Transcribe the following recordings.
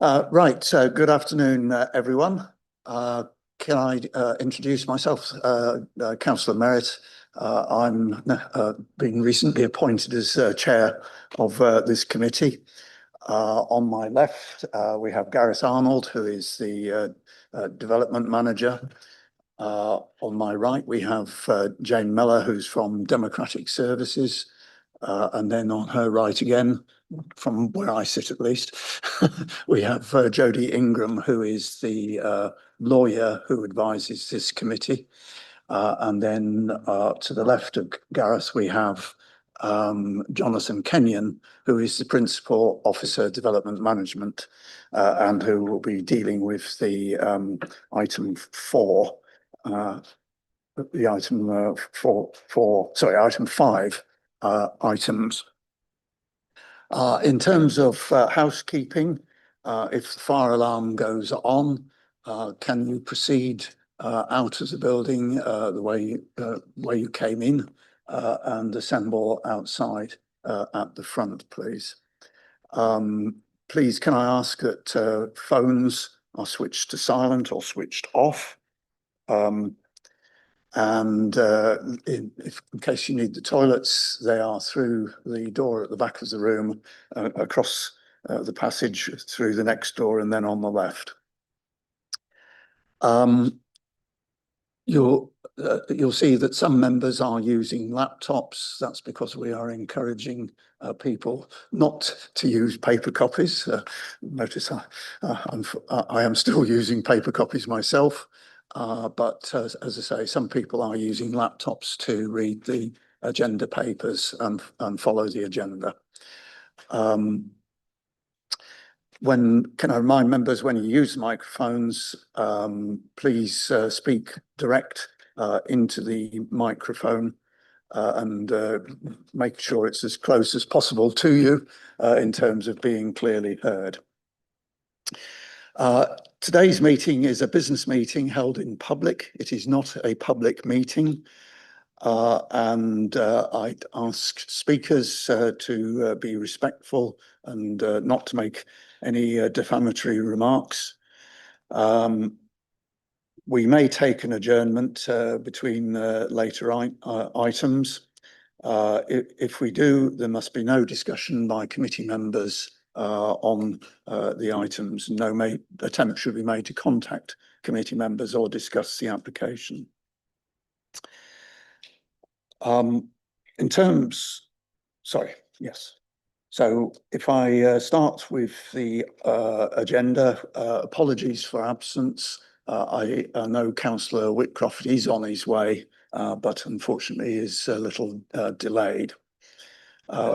Right, so good afternoon, everyone. Can I introduce myself, Councillor Merritt? I'm being recently appointed as chair of this committee. On my left, we have Gareth Arnold, who is the development manager. On my right, we have Jane Miller, who's from Democratic Services. And then on her right again, from where I sit at least, we have Jodie Ingram, who is the lawyer who advises this committee. And then to the left of Gareth, we have Jonathan Kenyon, who is the Principal Officer Development Management, and who will be dealing with the item 4, the item item 5 items. In terms of housekeeping, if the fire alarm goes on, can you proceed out of the building the way you came in and assemble outside at the front, please? Please, can I ask that phones are switched to silent or switched off? And in case you need the toilets, they are through the door at the back of the room, across the passage through the next door, and then on the left. You'll see that some members are using laptops. That's because we are encouraging people not to use paper copies. Notice I am still using paper copies myself. But as I say, some people are using laptops to read the agenda papers and follow the agenda. Can I remind members, when you use microphones, please speak direct into the microphone and make sure it's as close as possible to you in terms of being clearly heard. Today's meeting is a business meeting held in public. It is not a public meeting. And I'd ask speakers to be respectful and not to make any defamatory remarks. We may take an adjournment between later items. If we do, there must be no discussion by committee members on the items. No attempt should be made to contact committee members or discuss the application. So if I start with the agenda, apologies for absence. I know Councillor Whitcroft is on his way, but unfortunately is a little delayed.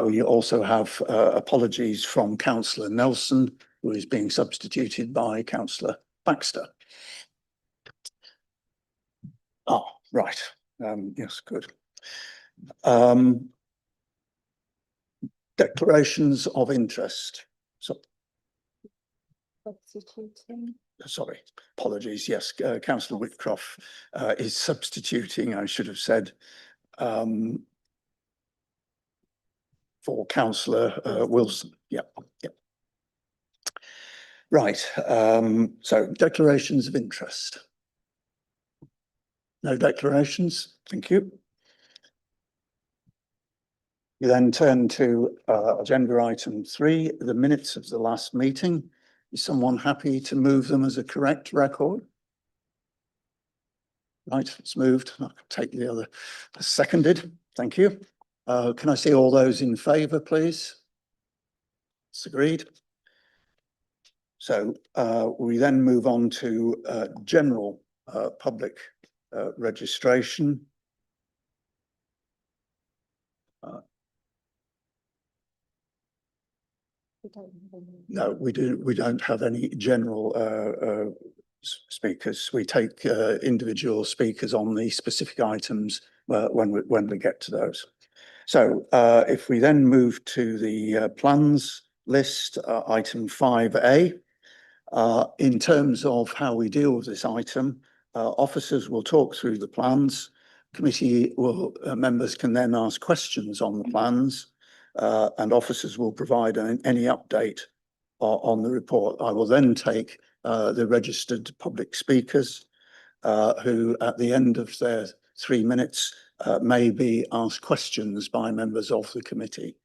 We also have apologies from Councillor Nelson, who is being substituted by Councillor Baxter. Oh, right. Yes, good. Declarations of interest. Sorry, apologies. Yes, Councillor Whitcroft is substituting, I should have said, for Councillor Wilson. Yep. Right. So declarations of interest. No declarations. Thank you. You then turn to agenda item 3, the minutes of the last meeting. Is someone happy to move them as a correct record? Right, it's moved. I'll take the other seconded. Thank you. Can I see all those in favour, please? It's agreed. So we then move on to general public registration. No, we don't have any general speakers. We take individual speakers on the specific items when we get to those. So if we then move to the plans list, item 5A, in terms of how we deal with this item, officers will talk through the plans. Committee members can then ask questions on the plans, and officers will provide any update on the report. I will then take the registered public speakers who at the end of their 3 minutes may be asked questions by members of the committee.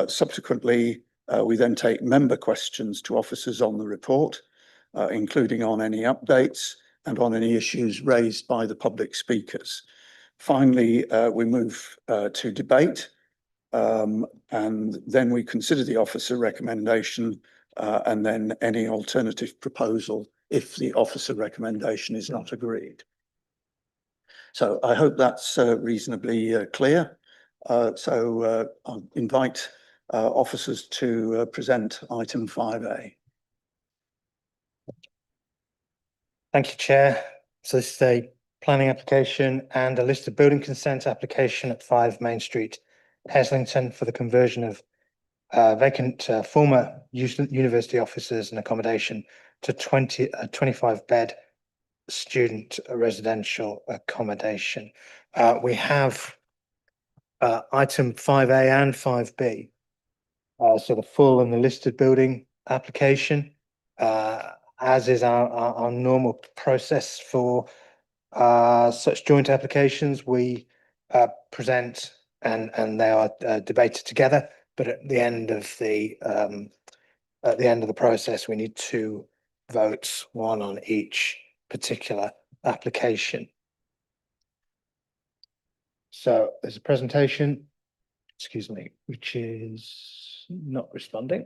Subsequently, we then take member questions to officers on the report, including on any updates and on any issues raised by the public speakers. Finally, we move to debate, and then we consider the officer recommendation and then any alternative proposal if the officer recommendation is not agreed. So I hope that's reasonably clear. So I'll invite officers to present item 5A. Thank you, Chair. So this is a planning application and a listed building consent application at 5 Main Street, Heslington, for the conversion of vacant former university offices and accommodation to 25-bed student residential accommodation. We have item 5A and 5B. So the full and the listed building application, as is our normal process for such joint applications, we present and they are debated together. But at the end of the process, we need 2 votes, 1 on each particular application. So there's a presentation, excuse me, which is not responding.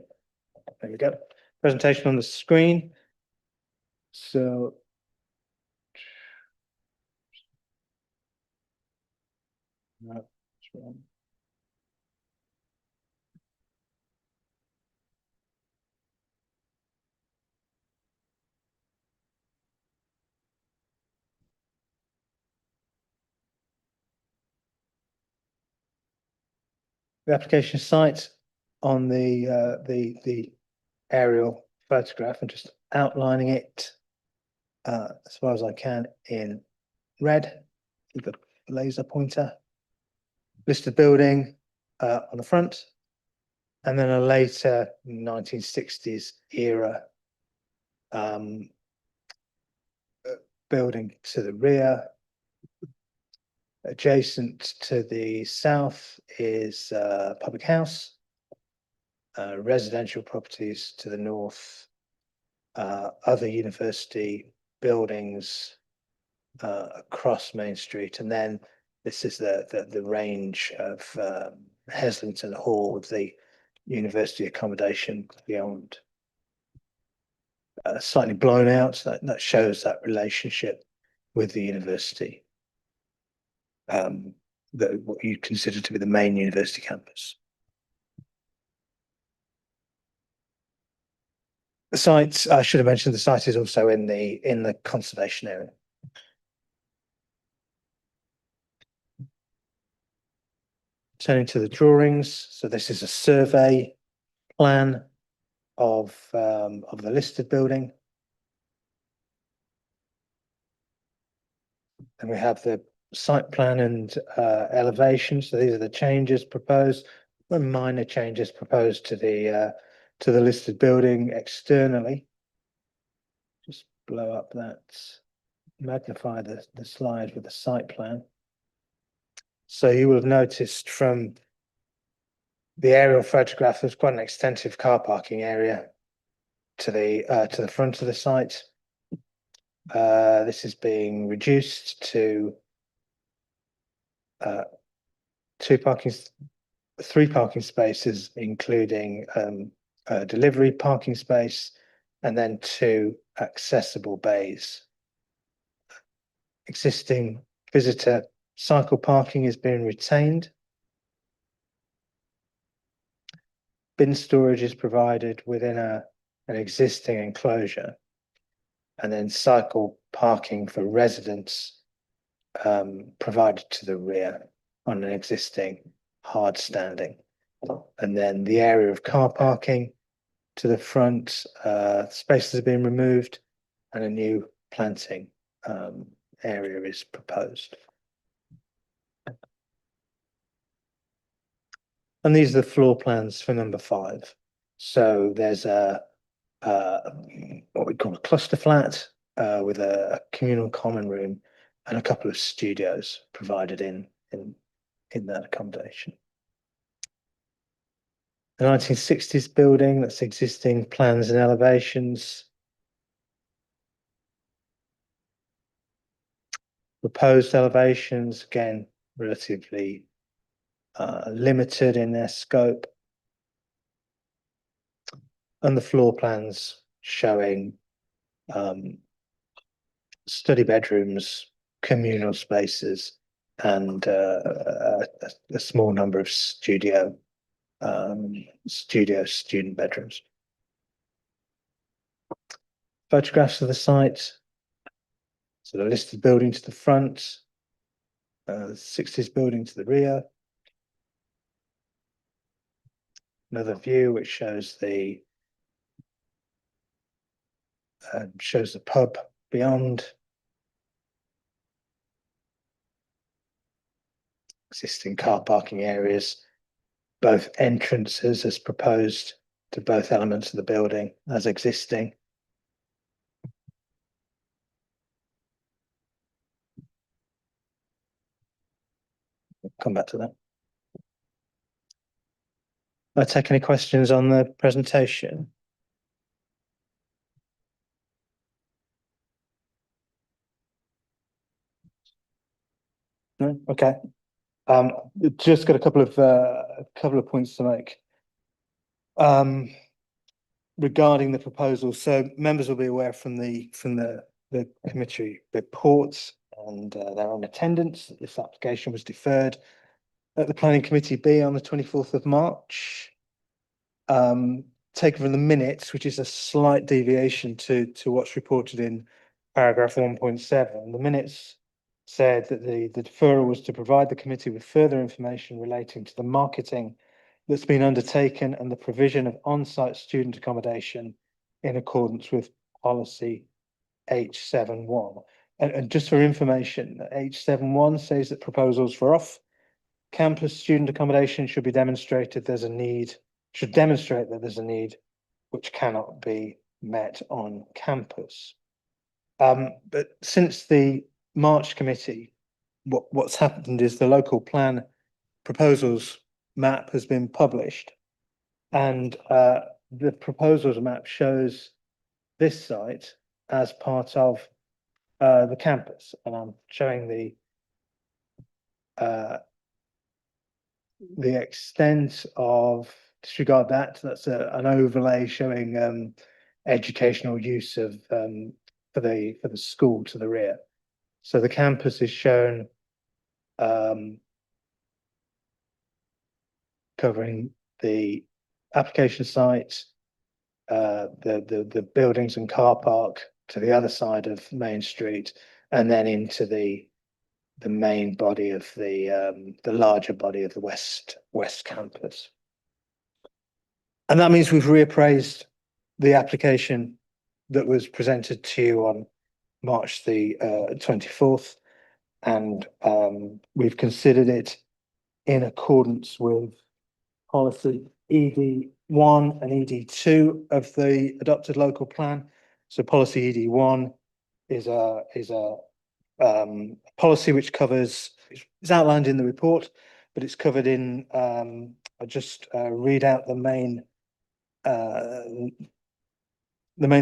There we go. Presentation on the screen. So no, it's wrong. The application site on the aerial photograph and just outlining it as far as I can in red with the laser pointer. Listed building on the front, and then a later 1960s era building to the rear. Adjacent to the south is public house, residential properties to the north, other university buildings across Main Street, and then this is the range of Heslington Hall with the university accommodation beyond. Slightly blown out, that shows that relationship with the university. What you consider to be the main university campus. The site, I should have mentioned, the site is also in the conservation area. Turning to the drawings, so this is a survey plan of the listed building, and we have the site plan and elevation. So these are the changes proposed, minor changes proposed to the listed building externally. Just blow up that, magnify the slide with the site plan. So you will have noticed from the aerial photograph, there's quite an extensive car parking area to the front of the site. This is being reduced to 3 parking spaces, including a delivery parking space, and then 2 accessible bays. Existing visitor cycle parking is being retained. Bin storage is provided within an existing enclosure, and then cycle parking for residents provided to the rear on an existing hard standing. And then the area of car parking to the front, spaces have been removed and a new planting area is proposed. And these are the floor plans for number 5. So there's what we call a cluster flat with a communal common room and a couple of studios provided in that accommodation. The 1960s building, that's existing plans and elevations. Proposed elevations, again, relatively limited in their scope. And the floor plans showing study bedrooms, communal spaces, and a small number of student bedrooms. Photographs of the site. So the listed building to the front, 60s building to the rear. Another view which shows the pub beyond. Existing car parking areas, both entrances as proposed to both elements of the building as existing. Come back to that. I'll take any questions on the presentation. No? Okay. Just got a couple of points to make. Regarding the proposal, so members will be aware from the committee reports and their own attendance that this application was deferred at the Planning Committee B on the 24th of March. Taken from the minutes, which is a slight deviation to what's reported in paragraph 1.7. The minutes said that the deferral was to provide the committee with further information relating to the marketing that's been undertaken and the provision of on-site student accommodation in accordance with policy H71. And just for information, H71 says that proposals for off-campus student accommodation should demonstrate that there's a need which cannot be met on campus. But since the March committee, what's happened is the local plan proposals map has been published, and the proposals map shows this site as part of the campus, and I'm showing the extent of, disregard that, that's an overlay showing educational use of for the school to the rear. So the campus is shown covering the application site, the buildings and car park to the other side of Main Street, and then into the main body of the larger body of the west campus. And that means we've reappraised the application that was presented to you on March the 24th, and we've considered it in accordance with policy ED1 and ED2 of the adopted local plan. So policy ED1 is a policy which covers, it's outlined in the report, but it's covered in, I'll just read out the main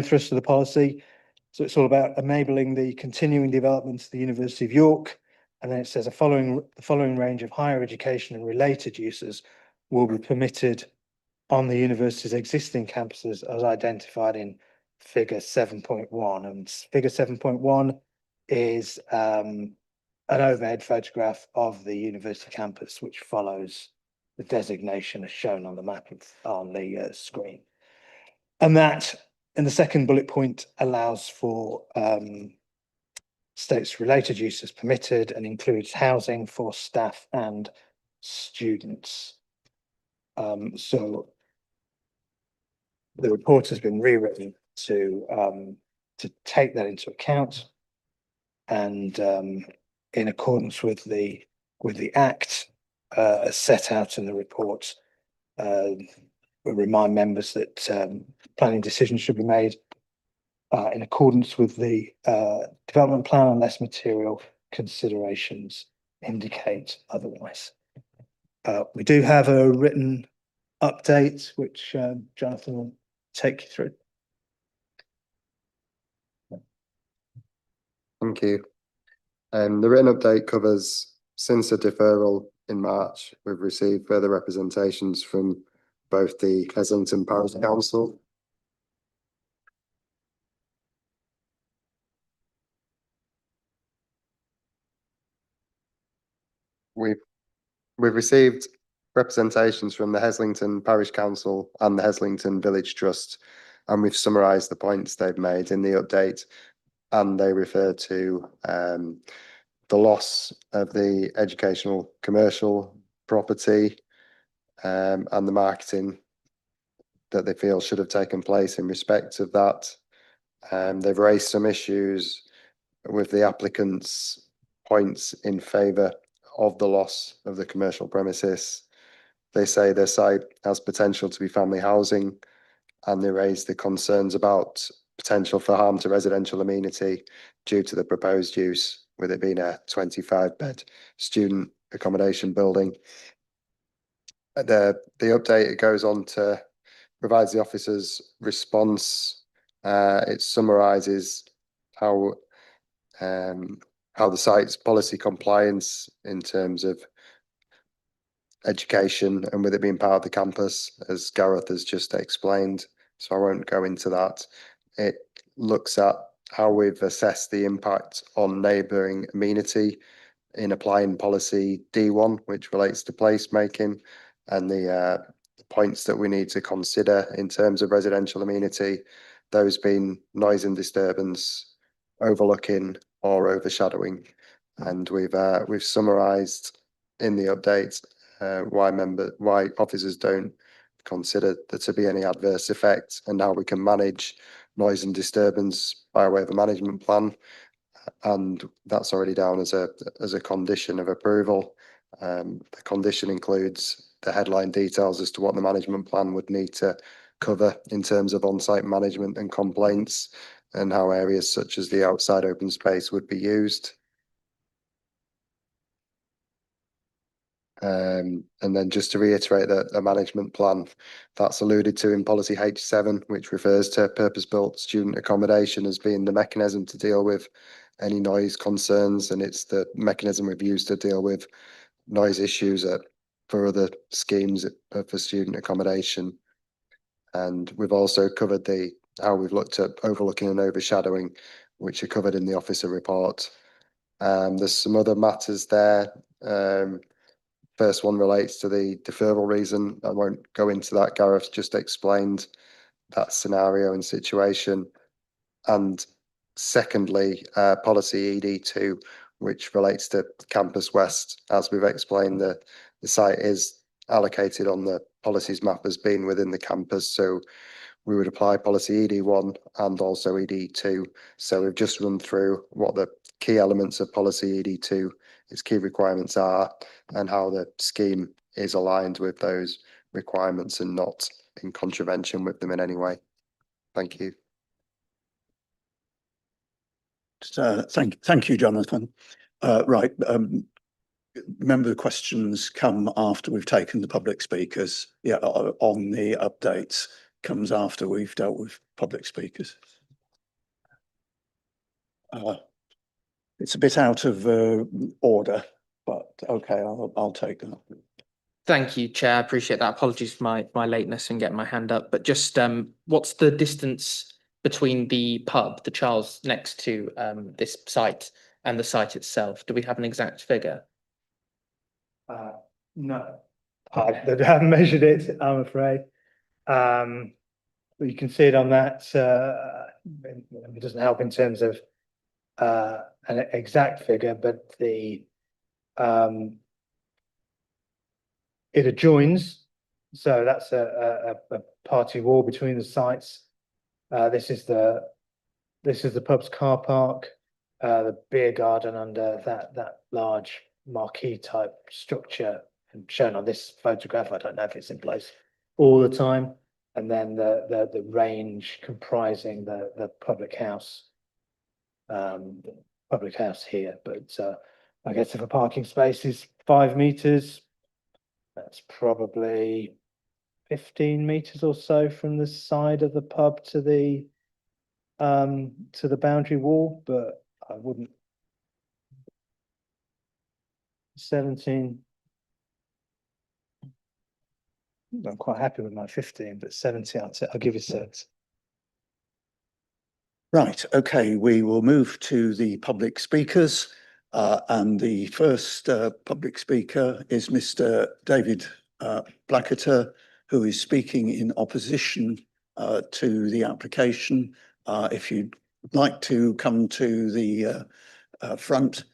thrust of the policy. So it's all about enabling the continuing development of the University of York. And then it says the following range of higher education and related uses will be permitted on the university's existing campuses as identified in figure 7.1. And figure 7.1 is an overhead photograph of the university campus, which follows the designation as shown on the map on the screen. And that, in the second bullet point, allows for states related uses permitted and includes housing for staff and students. So the report has been rewritten to take that into account, and in accordance with the Act as set out in the report, we'll remind members that planning decisions should be made in accordance with the development plan unless material considerations indicate otherwise. We do have a written update which Jonathan will take you through. Thank you. The written update covers, since the deferral in March, we've received further representations from both the Heslington Parish Council we've received representations from the Heslington Parish Council and the Heslington Village Trust, and we've summarised the points they've made in the update, and they refer to the loss of the educational commercial property and the marketing that they feel should have taken place in respect of that. They've raised some issues with the applicant's points in favour of the loss of the commercial premises. They say their site has potential to be family housing, and they raise the concerns about potential for harm to residential amenity due to the proposed use, with it being a 25-bed student accommodation building. The update, it goes on to provides the officer's response. It summarises how the site's policy compliance in terms of education and with it being part of the campus, as Gareth has just explained. So I won't go into that. It looks at how we've assessed the impact on neighbouring amenity in applying policy D1, which relates to placemaking, and the points that we need to consider in terms of residential amenity, those being noise and disturbance, overlooking or overshadowing. And we've summarised in the update why officers don't consider there to be any adverse effects, and how we can manage noise and disturbance by way of a management plan, and that's already down as a condition of approval. The condition includes the headline details as to what the management plan would need to cover in terms of on-site management and complaints, and how areas such as the outside open space would be used. And then just to reiterate that a management plan that's alluded to in policy H7, which refers to purpose-built student accommodation as being the mechanism to deal with any noise concerns, and it's the mechanism we've used to deal with noise issues for other schemes for student accommodation. And we've also covered how we've looked at overlooking and overshadowing, which are covered in the officer report. There's some other matters there. First one relates to the deferral reason. I won't go into that. Gareth just explained that scenario and situation. And secondly, policy ED2, which relates to Campus West. As we've explained, the site is allocated on the policies map as being within the campus. So we would apply policy ED1 and also ED2. So we've just run through what the key elements of policy ED2, its key requirements are, and how the scheme is aligned with those requirements and not in contravention with them in any way. Thank you. Thank you, Jonathan. Right. Remember, the questions come after we've taken the public speakers. Yeah, on the updates comes after we've dealt with public speakers. It's a bit out of order, but okay, I'll take that. Thank you, Chair. I appreciate that. Apologies for my lateness and getting my hand up. But just what's the distance between the pub, the Charles, next to this site and the site itself? Do we have an exact figure? No, I haven't measured it, I'm afraid. But you can see it on that. It doesn't help in terms of an exact figure, but the it adjoins, so that's a party wall between the sites. This is the pub's car park, the beer garden under that large marquee type structure shown on this photograph. I don't know if it's in place all the time. And then the range comprising the public house here, but I guess if a parking space is 5 meters, that's probably 15 meters or so from the side of the pub to the boundary wall, but I wouldn't. 17. I'm quite happy with my 15, but 17, I'll give you 6. Right, okay, we will move to the public speakers. And the first public speaker is Mr. David Blacketer, who is speaking in opposition to the application. If you'd like to come to the front,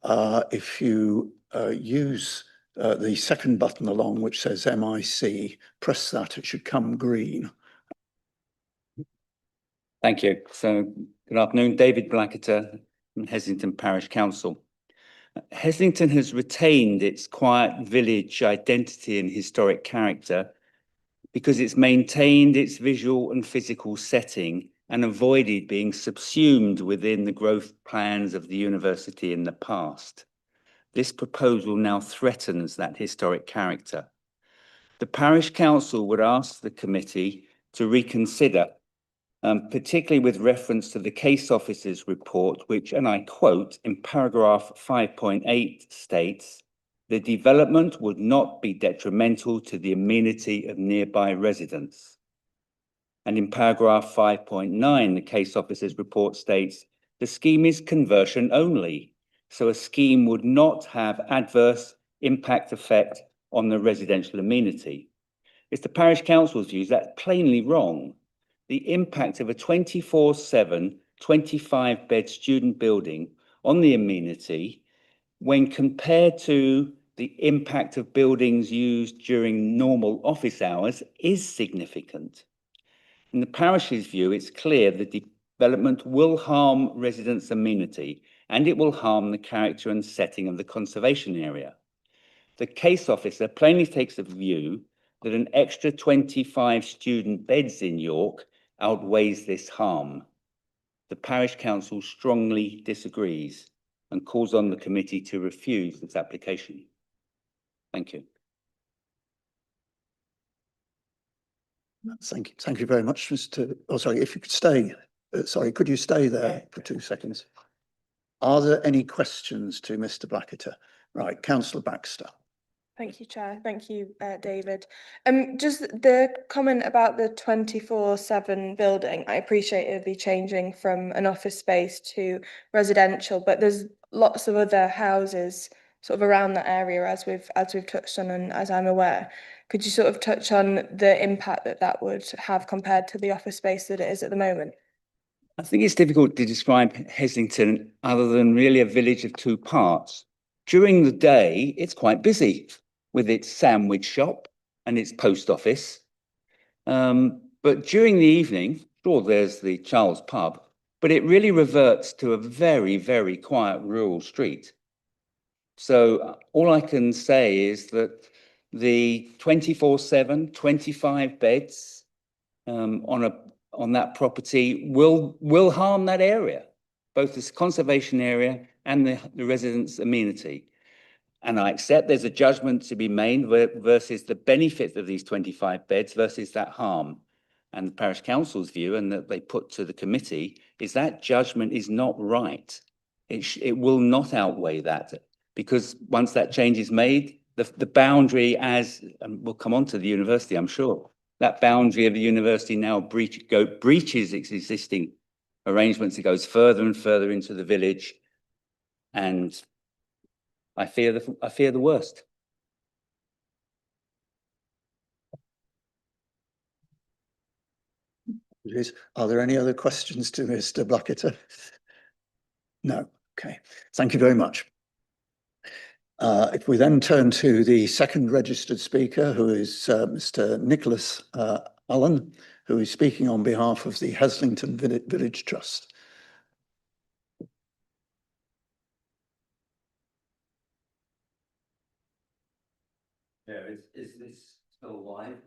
if you use the second button along, which says MIC, press that, it should come green. Thank you. So, good afternoon, David Blacketer from Heslington Parish Council. Heslington has retained its quiet village identity and historic character because it's maintained its visual and physical setting and avoided being subsumed within the growth plans of the university in the past. This proposal now threatens that historic character. The Parish Council would ask the committee to reconsider, particularly with reference to the case officer's report, which, and I quote, in paragraph 5.8 states, the development would not be detrimental to the amenity of nearby residents. And in paragraph 5.9, the case officer's report states, the scheme is conversion only, so a scheme would not have adverse impact effect on the residential amenity. It's the Parish Council's views that's plainly wrong. The impact of a 24/7, 25-bed student building on the amenity, when compared to the impact of buildings used during normal office hours, is significant. In the parish's view, it's clear the development will harm residents' amenity and it will harm the character and setting of the conservation area. The case officer plainly takes the view that an extra 25 student beds in York outweighs this harm. The Parish Council strongly disagrees and calls on the committee to refuse this application. Thank you. Thank you very much, Mr. Oh, sorry, if you could stay, sorry, could you stay there for 2 seconds? Are there any questions to Mr. Blacketer? Right, Councillor Baxter. Thank you, Chair. Thank you, David. Just the comment about the 24/7 building, I appreciate it'll be changing from an office space to residential, but there's lots of other houses sort of around that area as we've touched on and as I'm aware. Could you sort of touch on the impact that would have compared to the office space that it is at the moment? I think it's difficult to describe Heslington other than really a village of 2 parts. During the day, it's quite busy with its sandwich shop and its post office. But during the evening, sure, there's the Charles pub, but it really reverts to a very, very quiet rural street. So all I can say is that the 24/7, 25 beds on that property will harm that area, both the conservation area and the residents' amenity. And I accept there's a judgment to be made versus the benefit of these 25 beds versus that harm. And the Parish Council's view, and that they put to the committee, is that judgment is not right. It will not outweigh that, because once that change is made, the boundary, and we'll come on to the university, I'm sure, that boundary of the university now breaches its existing arrangements. It goes further and further into the village, and I fear the worst. Are there any other questions to Mr. Blacketer? No. Okay. Thank you very much. If we then turn to the second registered speaker, who is Mr. Nicholas Allen, who is speaking on behalf of the Heslington Village Trust. Yeah, is this still live?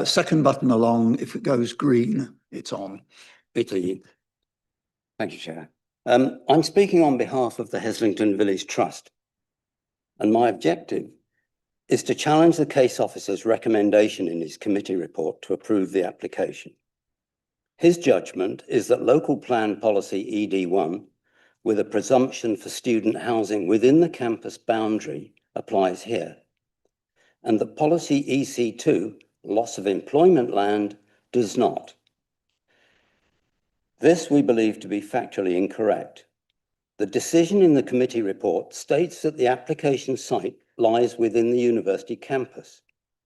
Second button along, if it goes green, it's on. Thank you, Chair. I'm speaking on behalf of the Heslington Village Trust, and my objective is to challenge the case officer's recommendation in his committee report to approve the application. His judgment is that local plan policy ED1, with a presumption for student housing within the campus boundary, applies here, and that policy EC2, loss of employment land, does not. This we believe to be factually incorrect. The decision in the committee report states that the application site lies within the university campus.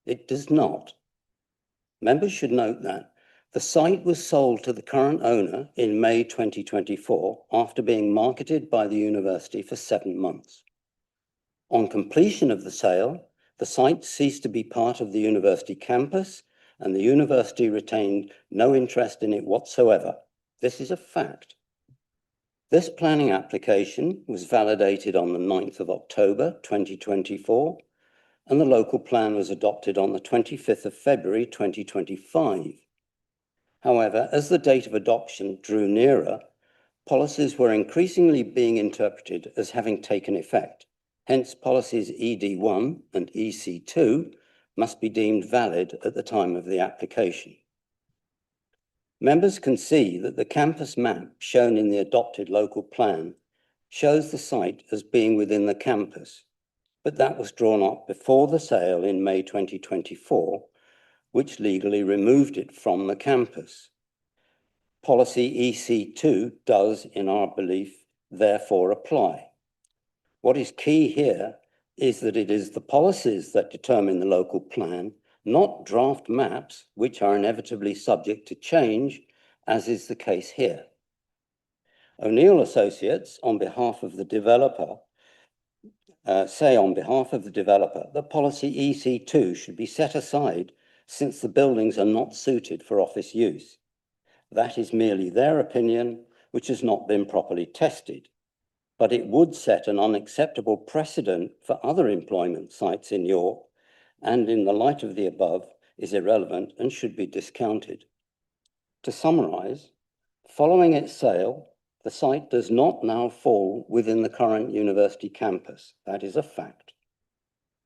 It does not. Members should note that the site was sold to the current owner in May 2024 after being marketed by the university for 7 months. On completion of the sale, the site ceased to be part of the university campus and the university retained no interest in it whatsoever. This is a fact. This planning application was validated on the 9th of October 2024, and the local plan was adopted on the 25th of February 2025. However, as the date of adoption drew nearer, policies were increasingly being interpreted as having taken effect. Hence, policies ED1 and EC2 must be deemed valid at the time of the application. Members can see that the campus map shown in the adopted local plan shows the site as being within the campus, but that was drawn up before the sale in May 2024, which legally removed it from the campus. Policy EC2 does, in our belief, therefore apply. What is key here is that it is the policies that determine the local plan, not draft maps, which are inevitably subject to change, as is the case here. O'Neill Associates, on behalf of the developer, that policy EC2 should be set aside since the buildings are not suited for office use. That is merely their opinion, which has not been properly tested, but it would set an unacceptable precedent for other employment sites in York, and in the light of the above, is irrelevant and should be discounted. To summarise, following its sale, the site does not now fall within the current university campus. That is a fact.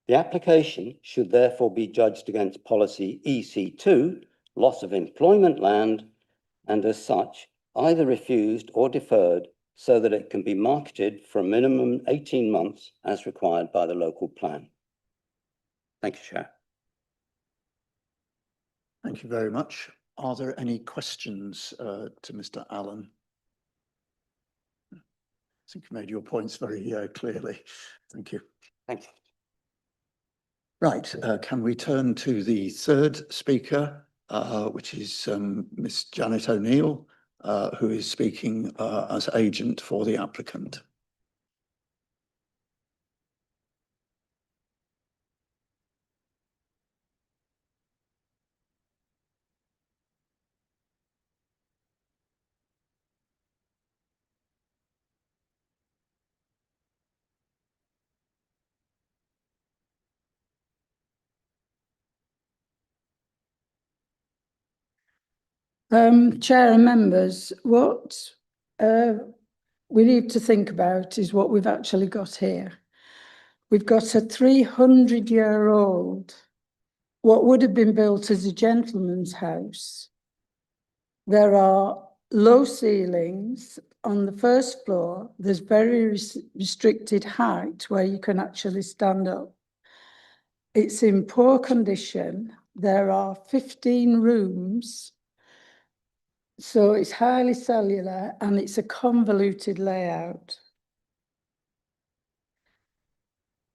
The application should therefore be judged against policy EC2, loss of employment land, and as such, either refused or deferred so that it can be marketed for a minimum 18 months as required by the local plan. Thank you, Chair. Thank you very much. Are there any questions to Mr. Allen? I think you made your points very clearly. Thank you. Thank you. Right, can we turn to the third speaker, which is Miss Janet O'Neill, who is speaking as agent for the applicant. Chair and members, what we need to think about is what we've actually got here. We've got a 300-year-old, what would have been built as a gentleman's house. There are low ceilings on the first floor. There's very restricted height where you can actually stand up. It's in poor condition. There are 15 rooms. So it's highly cellular and it's a convoluted layout.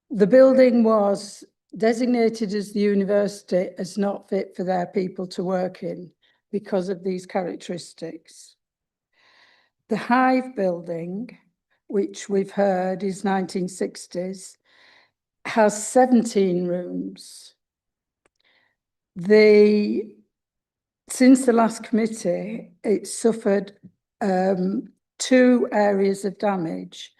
The building was designated as the university as not fit for their people to work in because of these characteristics. The Hive building, which we've heard is 1960s, has 17 rooms. Since the last committee, it suffered 2 areas of damage.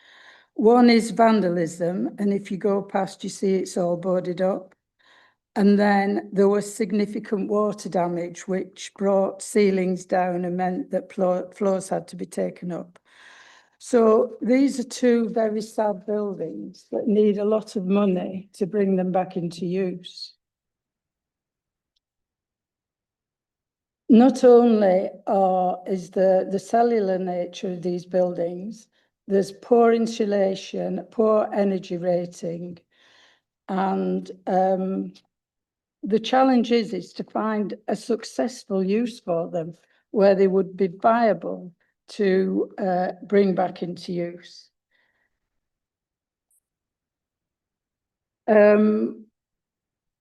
One is vandalism, and if you go past, you see it's all boarded up. And then there was significant water damage, which brought ceilings down and meant that floors had to be taken up. So these are two very sad buildings that need a lot of money to bring them back into use. Not only is the cellular nature of these buildings, there's poor insulation, poor energy rating, and the challenge is to find a successful use for them where they would be viable to bring back into use.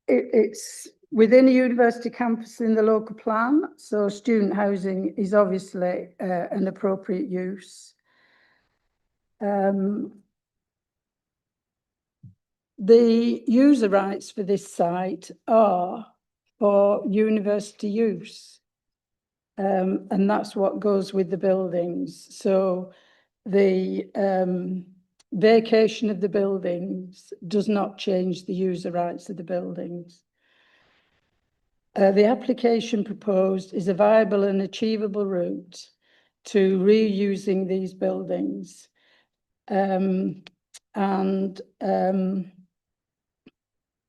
It's within a university campus in the local plan, so student housing is obviously an appropriate use. The user rights for this site are for university use. And that's what goes with the buildings. So the vacation of the buildings does not change the user rights of the buildings. The application proposed is a viable and achievable route to reusing these buildings. And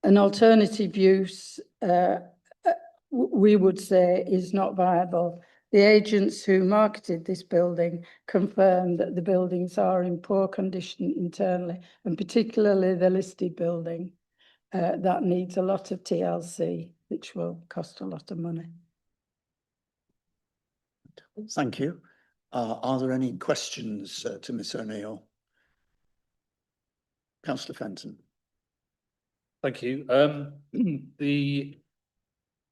an alternative use, we would say, is not viable. The agents who marketed this building confirmed that the buildings are in poor condition internally, and particularly the listed building that needs a lot of TLC, which will cost a lot of money. Thank you. Are there any questions to Ms O'Neill? Councillor Fenton. Thank you.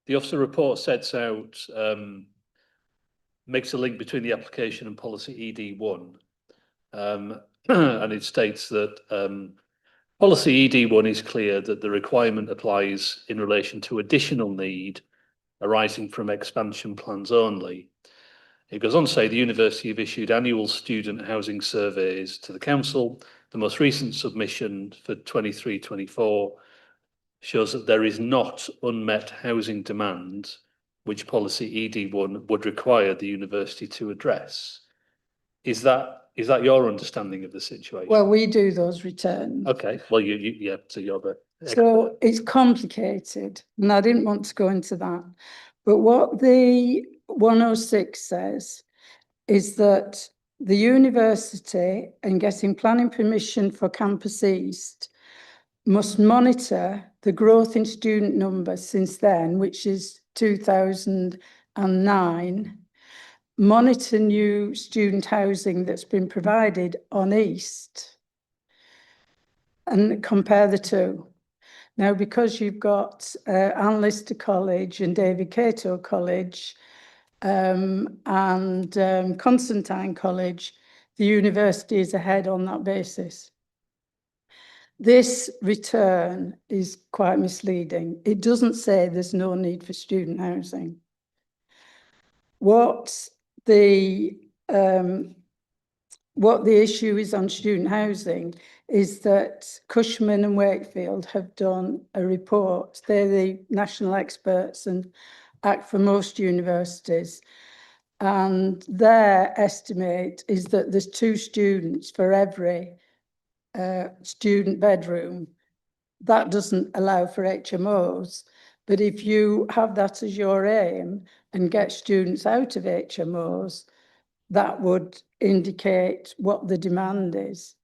The officer report sets out, makes a link between the application and policy ED1. And it states that policy ED1 is clear that the requirement applies in relation to additional need arising from expansion plans only. It goes on to say the university have issued annual student housing surveys to the council. The most recent submission for 23-24 shows that there is not unmet housing demand, which policy ED1 would require the university to address. Is that your understanding of the situation? Well, we do those returns. Okay, well, yeah, so you're the expert. So it's complicated, and I didn't want to go into that. But what the 106 says is that the university, in getting planning permission for Campus East, must monitor the growth in student numbers since then, which is 2009, monitor new student housing that's been provided on East, and compare the two. Now, because you've got Anne Lister College and David Cato College and Constantine College, the university is ahead on that basis. This return is quite misleading. It doesn't say there's no need for student housing. What the issue is on student housing is that Cushman and Wakefield have done a report. They're the national experts and act for most universities. And their estimate is that there's 2 students for every student bedroom. That doesn't allow for HMOs. But if you have that as your aim and get students out of HMOs, that would indicate what the demand is.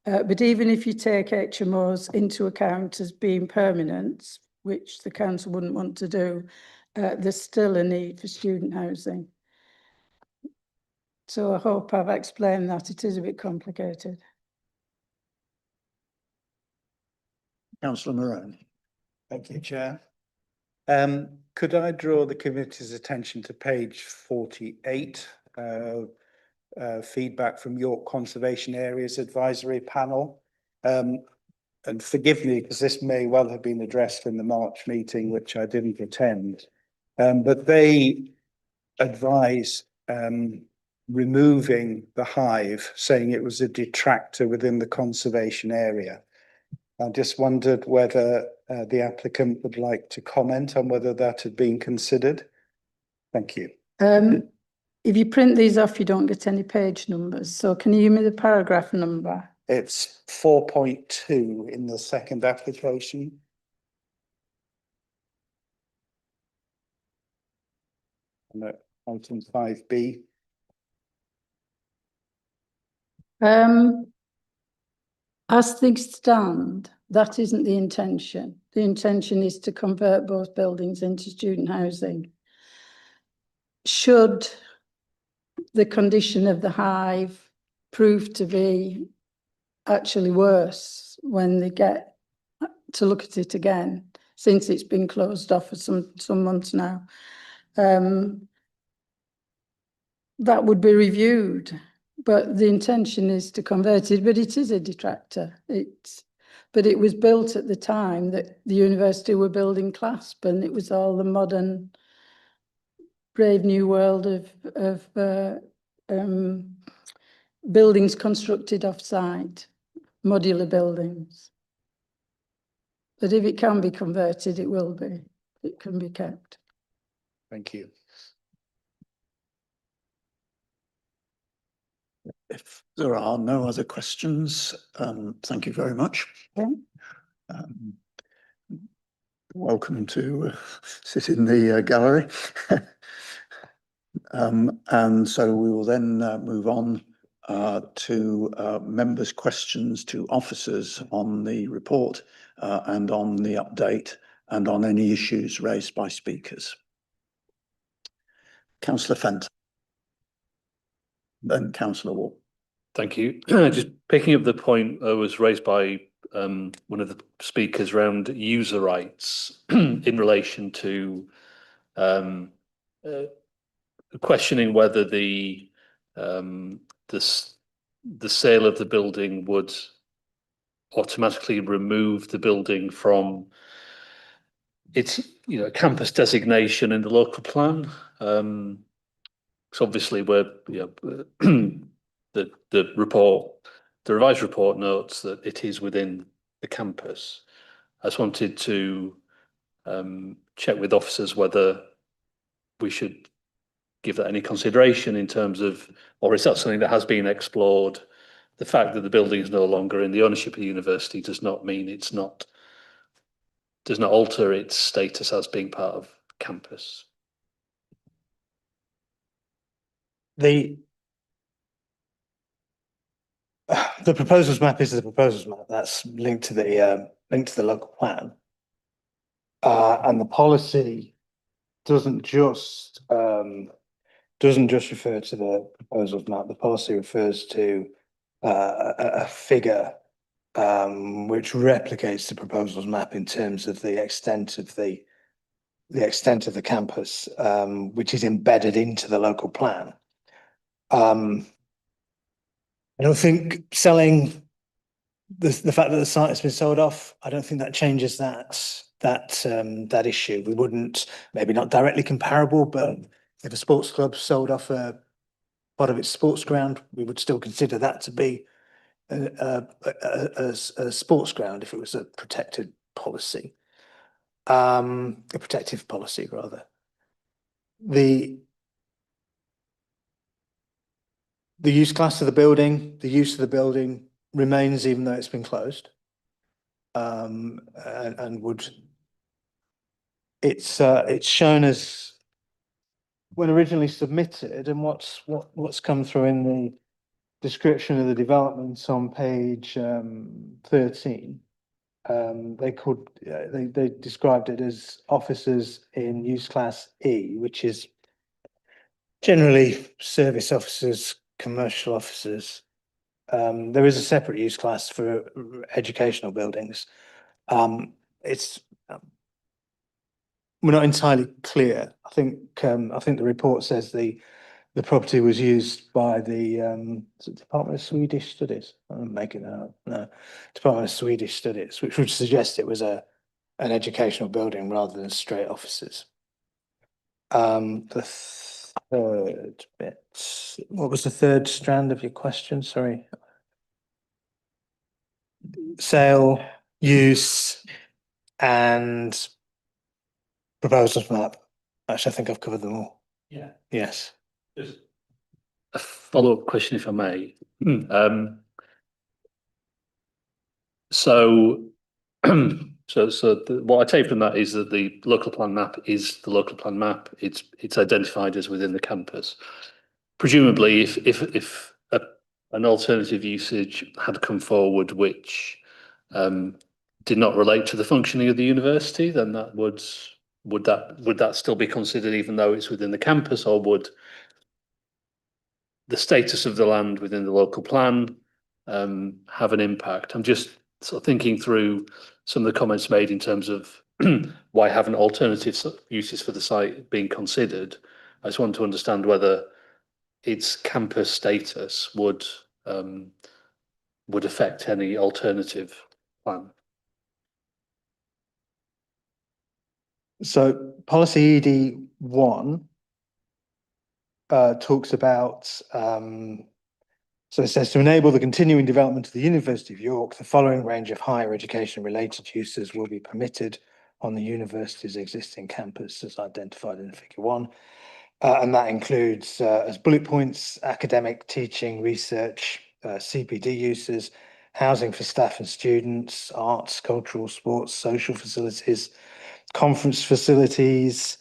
But even if you take HMOs into account as being permanent, which the council wouldn't want to do, there's still a need for student housing. So I hope I've explained that. It is a bit complicated. Councillor Morone. Thank you, Chair. Could I draw the committee's attention to page 48, feedback from York Conservation Areas Advisory Panel? And forgive me, because this may well have been addressed in the March meeting, which I didn't attend. But they advise removing the hive, saying it was a detractor within the conservation area. I just wondered whether the applicant would like to comment on whether that had been considered. Thank you. If you print these off, you don't get any page numbers. So can you give me the paragraph number? It's 4.2 in the second application. No, item 5B. As things stand, that isn't the intention. The intention is to convert both buildings into student housing. Should the condition of the hive prove to be actually worse when they get to look at it again, since it's been closed off for some months now, that would be reviewed. But the intention is to convert it, but it is a detractor. But it was built at the time that the university were building CLASP, and it was all the modern, brave new world of buildings constructed off-site, modular buildings. But if it can be converted, it will be. It can be kept. Thank you. If there are no other questions, thank you very much. Okay. Welcome to sit in the gallery. And so we will then move on to members' questions to officers on the report and on the update and on any issues raised by speakers. Councillor Fenton. Then Councillor Wall. Thank you. Just picking up the point that was raised by one of the speakers around user rights in relation to questioning whether the sale of the building would automatically remove the building from its campus designation in the local plan. So obviously we're the report, the revised report notes that it is within the campus. I just wanted to check with officers whether we should give that any consideration in terms of, or is that something that has been explored? The fact that the building is no longer in the ownership of the university does not mean does not alter its status as being part of campus. The proposals map is the proposals map. That's linked to the local plan, and the policy doesn't just refer to the proposals map. The policy refers to a figure which replicates the proposals map in terms of the extent of the campus, which is embedded into the local plan. I don't think selling the fact that the site has been sold off, I don't think that changes that issue. We wouldn't, maybe not directly comparable, but if a sports club sold off a part of its sports ground, we would still consider that to be a sports ground if it was a protected policy, a protective policy rather. The use class of the building, the use of the building remains even though it's been closed, and would. It's shown as when originally submitted, and what's come through in the description of the developments on page 13. They described it as officers in use class E, which is generally service officers, commercial officers. There is a separate use class for educational buildings. We're not entirely clear. I think the report says the property was used by the Department of Swedish Studies. I'm making that up. No, Department of Swedish Studies, which would suggest it was an educational building rather than straight offices. The third bit. What was the third strand of your question? Sorry. Sale use and proposals map. Actually, I think I've covered them all. Yeah. Yes. Just a follow-up question, if I may. So, what I take from that is that the local plan map is the local plan map. It's identified as within the campus. Presumably, if an alternative usage had come forward which did not relate to the functioning of the university, then that would that still be considered, even though it's within the campus, or would the status of the land within the local plan have an impact? I'm just sort of thinking through some of the comments made in terms of why haven't alternative uses for the site been considered. I just want to understand whether its campus status would affect any alternative plan. So policy ED1 talks about, so it says to enable the continuing development of the University of York, the following range of higher education related uses will be permitted on the university's existing campus as identified in figure 1. And that includes, as bullet points, academic, teaching, research, CPD uses, housing for staff and students, arts, cultural, sports, social facilities, conference facilities,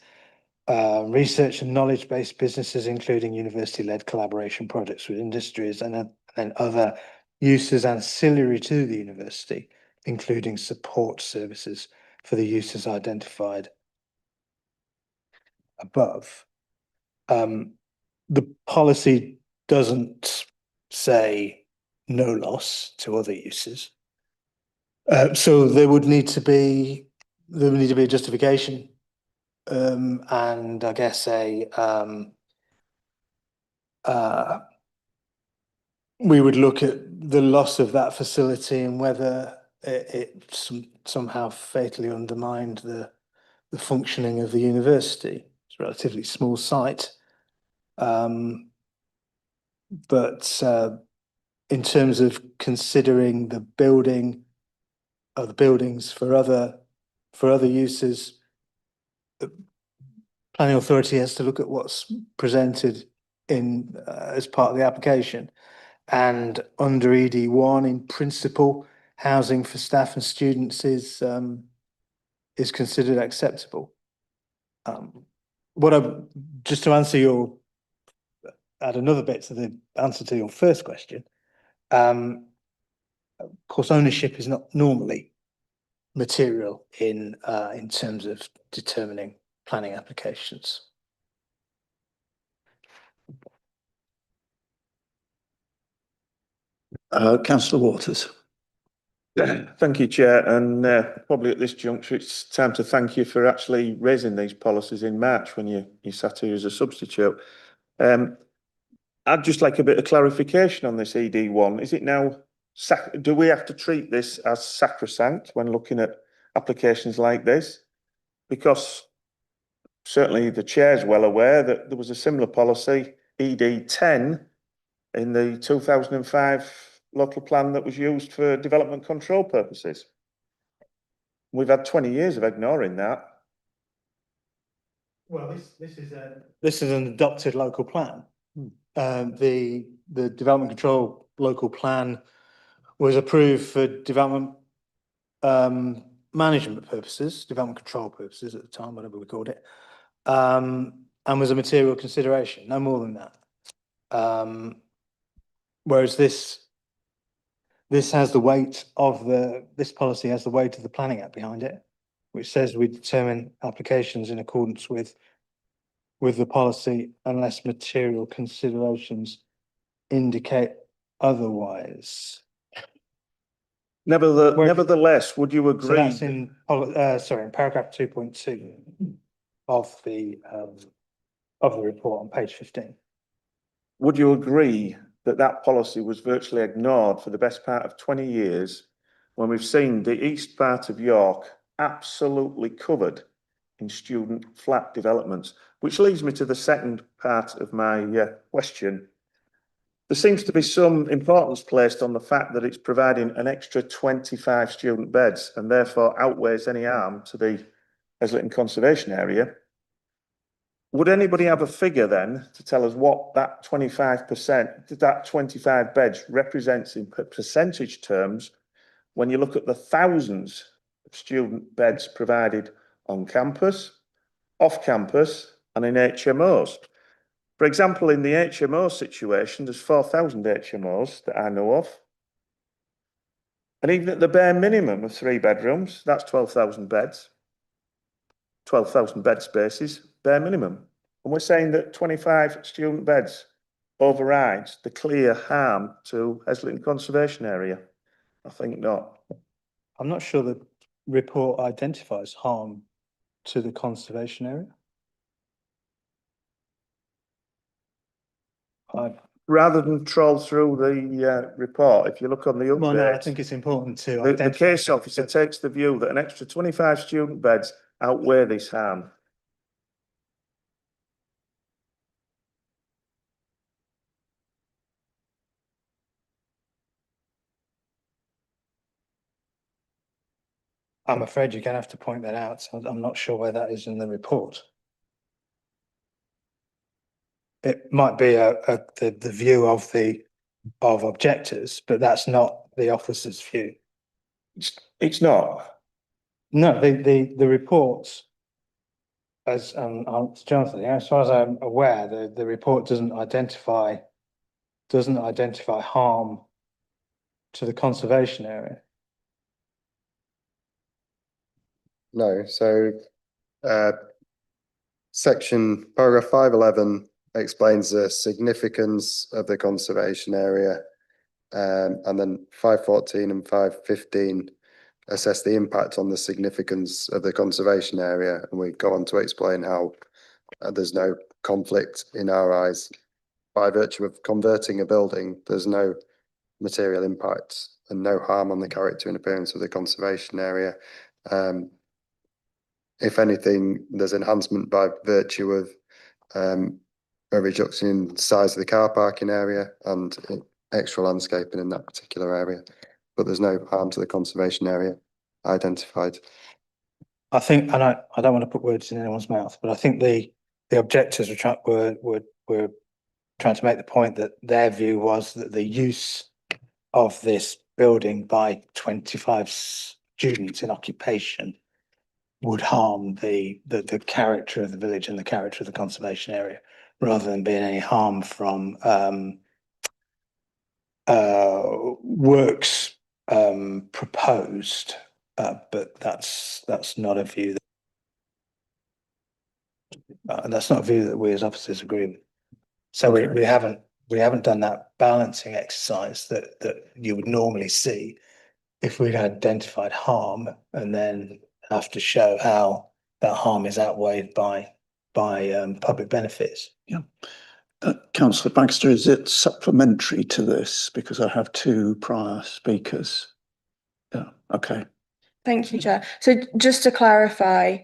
research and knowledge-based businesses, including university-led collaboration projects with industries, and then other uses ancillary to the university, including support services for the uses identified above. The policy doesn't say no loss to other uses. So there would need to be a justification, and I guess we would look at the loss of that facility and whether it somehow fatally undermined the functioning of the university. It's a relatively small site. But in terms of considering the building or the buildings for other uses, the planning authority has to look at what's presented in as part of the application. And under ED1, in principle, housing for staff and students is considered acceptable. Just to answer add another bit to the answer to your first question. Of course, ownership is not normally material in terms of determining planning applications. Councillor Waters. Thank you, Chair, and probably at this juncture it's time to thank you for actually raising these policies in March when you sat here as a substitute. I'd just like a bit of clarification on this ED1. Is it now, do we have to treat this as sacrosanct when looking at applications like this? Because certainly the Chair's well aware that there was a similar policy, ED10, in the 2005 local plan that was used for development control purposes. We've had 20 years of ignoring that. Well, this is an adopted local plan. The development control local plan was approved for development management purposes, development control purposes at the time, whatever we called it, and was a material consideration, no more than that. Whereas this has the weight of this policy has the weight of the Planning Act behind it, which says we determine applications in accordance with the policy unless material considerations indicate otherwise. Nevertheless, would you agree? So that's in paragraph 2.2 of the report on page 15. Would you agree that that policy was virtually ignored for the best part of 20 years when we've seen the east part of York absolutely covered in student flat developments? Which leads me to the second part of my question. there seems to be some importance placed on the fact that it's providing an extra 25 student beds and therefore outweighs any harm to the Heslington Conservation Area. Would anybody have a figure then to tell us what that 25%, that 25 beds represents in percentage terms when you look at the thousands of student beds provided on campus, off campus, and in HMOs? For example, in the HMO situation, there's 4,000 HMOs that I know of. And even at the bare minimum of 3 bedrooms, that's 12,000 beds. 12,000 bed spaces, bare minimum. And we're saying that 25 student beds overrides the clear harm to Heslington Conservation Area. I think not. I'm not sure the report identifies harm to the conservation area. Rather than troll through the report, if you look on the update, Well, no, I think it's important to the identify. case officer takes the view that an extra 25 student beds outweigh this harm. I'm afraid you're going to have to point that out. So I'm not sure where that is in the report. It might be the view of objectors, but that's not the officer's view. It's not. No, the reports, as Jonathan, as far as I'm aware, the report doesn't identify harm to the conservation area. No, so paragraph 511 explains the significance of the conservation area, and then 514 and 515 assess the impact on the significance of the conservation area, and we go on to explain how there's no conflict in our eyes. By virtue of converting a building, there's no material impact and no harm on the character and appearance of the conservation area. If anything, there's enhancement by virtue of a reduction in size of the car parking area and extra landscaping in that particular area, but there's no harm to the conservation area identified. I think, and I don't want to put words in anyone's mouth, but I think the objectors were trying to make the point that their view was that the use of this building by 25 students in occupation would harm the character of the village and the character of the conservation area, rather than being any harm from works proposed. But that's not a view that's not a view that we as officers agree with. So Okay. we haven't done that balancing exercise that you would normally see if we'd identified harm and then have to show how that harm is outweighed by public benefits. Yeah. Councillor Baxter, is it supplementary to this? Because I have 2 prior speakers. Yeah, okay. Thank you, Chair. So just to clarify,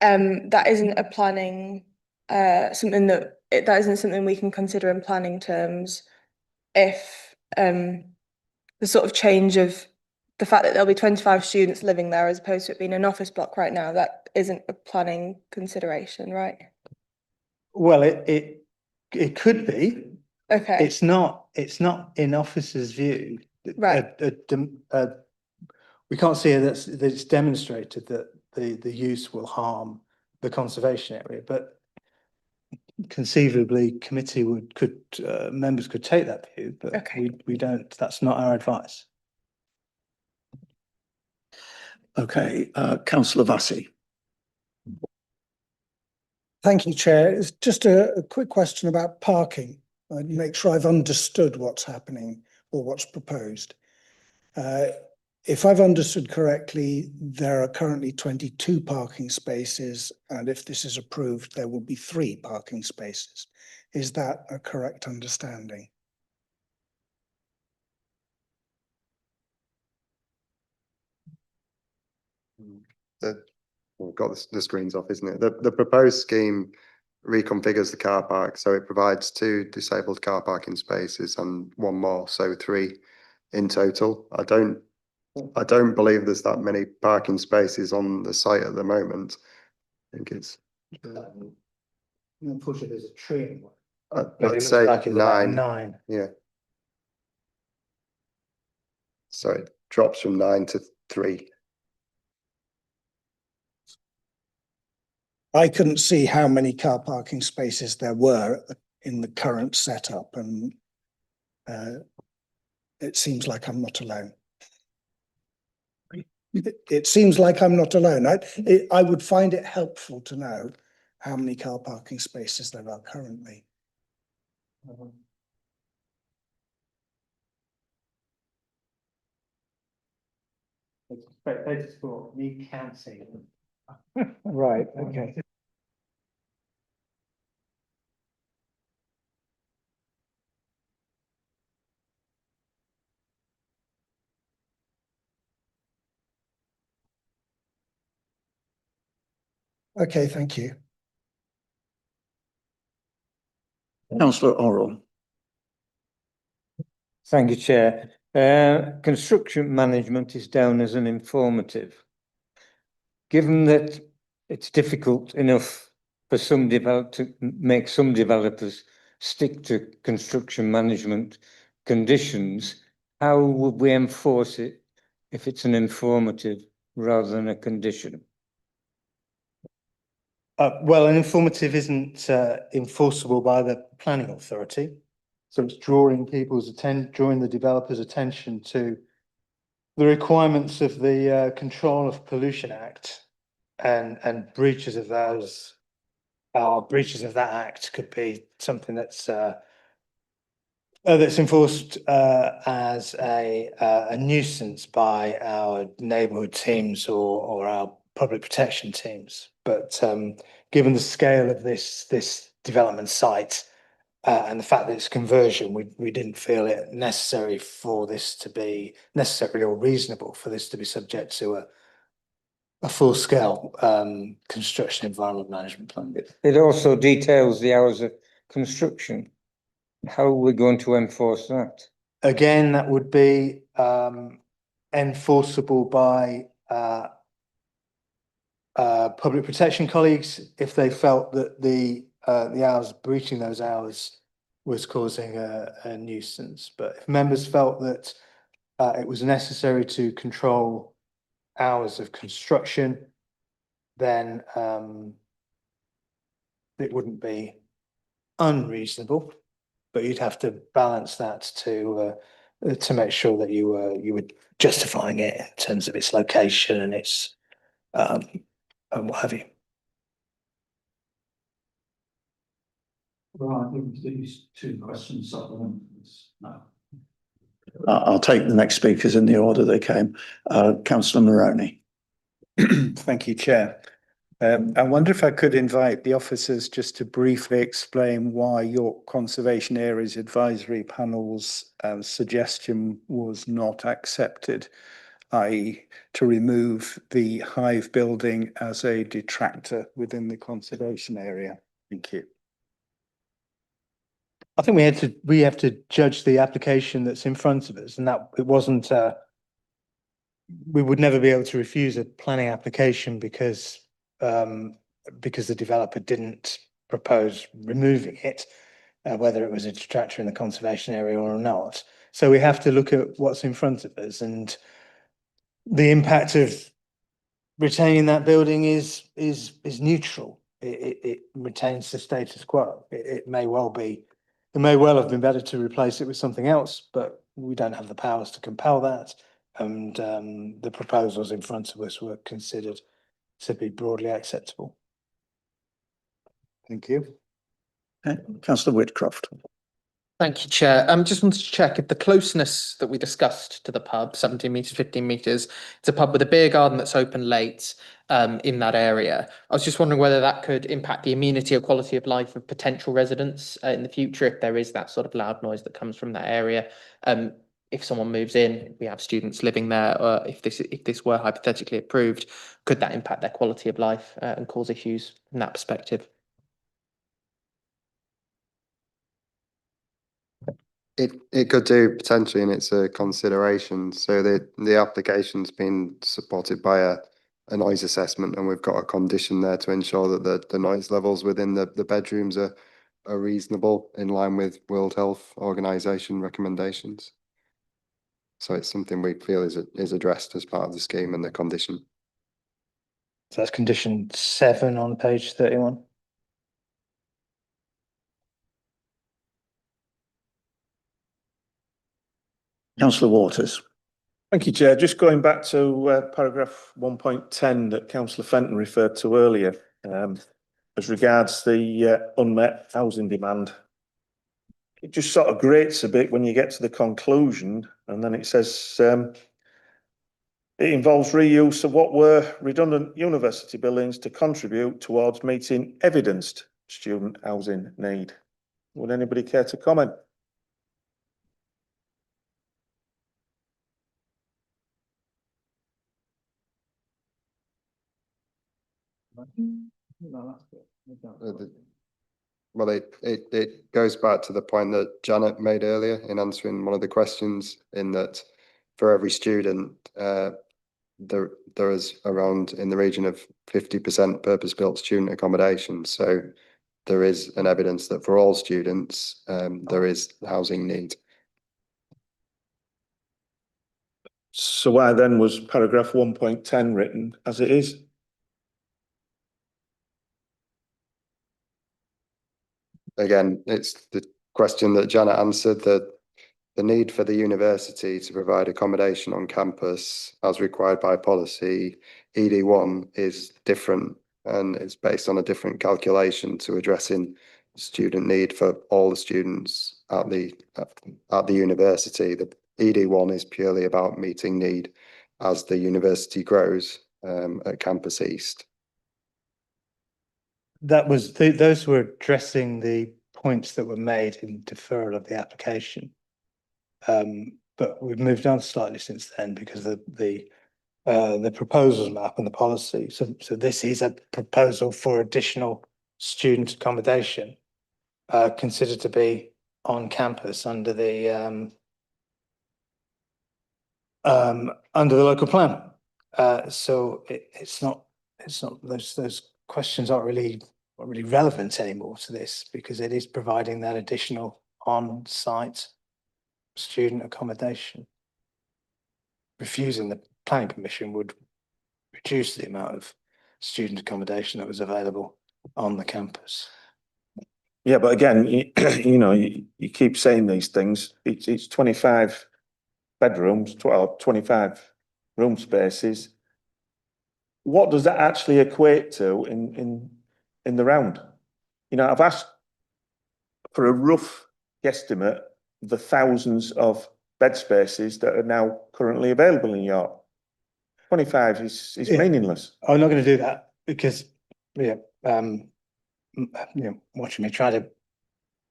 that isn't a planning, that isn't something we can consider in planning terms if the sort of change of the fact that there'll be 25 students living there as opposed to it being an office block right now, that isn't a planning consideration, right? Well, it could be. Okay, It's not in officers' view. right. We can't see that it's demonstrated that the use will harm the conservation area, but conceivably committee members could take that view, but Okay. we don't. That's not our advice. Okay, Councillor Vassie. Thank you, Chair. It's just a quick question about parking. I'd make sure I've understood what's happening or what's proposed. If I've understood correctly, there are currently 22 parking spaces, and if this is approved, there will be 3 parking spaces. Is that a correct understanding? We've got the screens off, isn't it? The proposed scheme reconfigures the car park, so it provides 2 disabled car parking spaces and 1 more, so 3 in total. I don't believe there's that many parking spaces on the site at the moment. I think it's Unfortunately, there's a tree. I'd But it looks say like it's about 9. 9. Yeah. So it drops from 9 to 3. I couldn't see how many car parking spaces there were in the current setup, and it seems like I'm not alone. It seems like I'm not alone. I would find it helpful to know how many car parking spaces there are currently. Spectators for me counting. Right, okay. Okay, thank you. Councillor Orrell. Thank you, Chair. Construction management is down as an informative. Given that it's difficult enough for some to make some developers stick to construction management conditions, how would we enforce it if it's an informative rather than a condition? Well, an informative isn't enforceable by the planning authority. So it's drawing the developer's attention to the requirements of the Control of Pollution Act, and breaches of those, breaches of that act could be something that's enforced as a nuisance by our neighbourhood teams or our public protection teams. But given the scale of this development site and the fact that it's conversion, we didn't feel it necessary for this to be necessary or reasonable for this to be subject to a full-scale construction environment management plan. It also details the hours of construction. How are we going to enforce that? Again, that would be enforceable by public protection colleagues if they felt that the hours, breaching those hours was causing a nuisance. But if members felt that it was necessary to control hours of construction, then it wouldn't be unreasonable, but you'd have to balance that to make sure that you were justifying it in terms of its location and its and what have you. Well, I think these 2 questions supplements. No. I'll take the next speakers in the order they came. Councillor Moroney. Thank you, Chair. I wonder if I could invite the officers just to briefly explain why York Conservation Areas Advisory Panel's suggestion was not accepted, i.e. to remove the hive building as a detractor within the conservation area. Thank you. I think we have to judge the application that's in front of us, and that it wasn't. We would never be able to refuse a planning application because the developer didn't propose removing it, whether it was a detractor in the conservation area or not. So we have to look at what's in front of us, and the impact of retaining that building is neutral. It retains the status quo. It may well have been better to replace it with something else, but we don't have the powers to compel that. And the proposals in front of us were considered to be broadly acceptable. Thank you. Okay. Councillor Whitcroft. Thank you, Chair. Just wanted to check if the closeness that we discussed to the pub, 17 metres, 15 metres, it's a pub with a beer garden that's open late in that area. I was just wondering whether that could impact the amenity or quality of life of potential residents in the future, if there is that sort of loud noise that comes from that area. If someone moves in, if we have students living there, or if this were hypothetically approved, could that impact their quality of life and cause issues from that perspective? It could do potentially, and it's a consideration. So the application's been supported by a noise assessment, and we've got a condition there to ensure that the noise levels within the bedrooms are reasonable, in line with World Health Organization recommendations. So it's something we feel is addressed as part of the scheme and the condition. So that's condition 7 on page 31. Councillor Waters. Thank you, Chair. Just going back to paragraph 1.10 that Councillor Fenton referred to earlier, as regards the unmet housing demand. It just sort of grates a bit when you get to the conclusion, and then it says it involves reuse of what were redundant university buildings to contribute towards meeting evidenced student housing need. Would anybody care to comment? Well, it goes back to the point that Janet made earlier in answering one of the questions, in that for every student, there is around in the region of 50% purpose-built student accommodation. So there is an evidence that for all students, there is housing need. So why then was paragraph 1.10 written as it is? Again, it's the question that Janet answered, that the need for the university to provide accommodation on campus as required by policy ED1 is different, and it's based on a different calculation to addressing student need for all the students at the university. The ED1 is purely about meeting need as the university grows at Campus East. That was those were addressing the points that were made in deferral of the application. But we've moved on slightly since then because the proposals map and the policy. So this is a proposal for additional student accommodation considered to be on campus under the local plan. So it's not those questions aren't really relevant anymore to this, because it is providing that additional on-site student accommodation. Refusing the planning permission would reduce the amount of student accommodation that was available on the campus. Yeah, but again, you keep saying these things. It's 25 bedrooms, 25 room spaces. What does that actually equate to in the round? I've asked for a rough guesstimate of the thousands of bed spaces that are now currently available in York. 25 is meaningless. I'm not going to do that because, watching me try to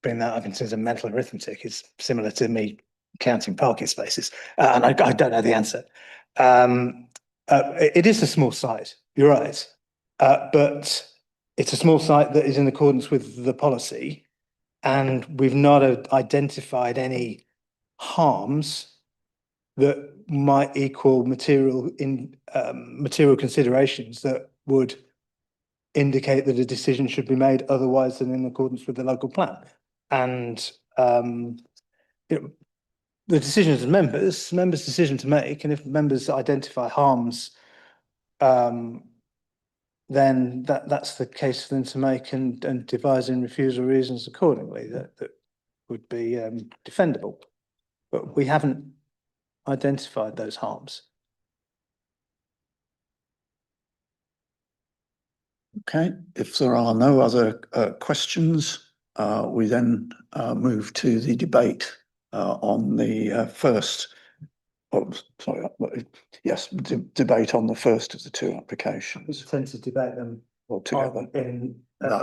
bring that up in terms of mental arithmetic is similar to me counting parking spaces, and I don't know the answer. It is a small site, you're right, but it's a small site that is in accordance with the policy, and we've not identified any harms that might equal material considerations that would indicate that a decision should be made otherwise than in accordance with the local plan. And the decision is members' decision to make, and if members identify harms, then that's the case for them to make and devise in refusal reasons accordingly that would be defendable. But we haven't identified those harms. Okay, if there are no other questions, we then move to the debate on the first. Oh, sorry. Yes, debate on the first of the two applications. We tend to debate them all together.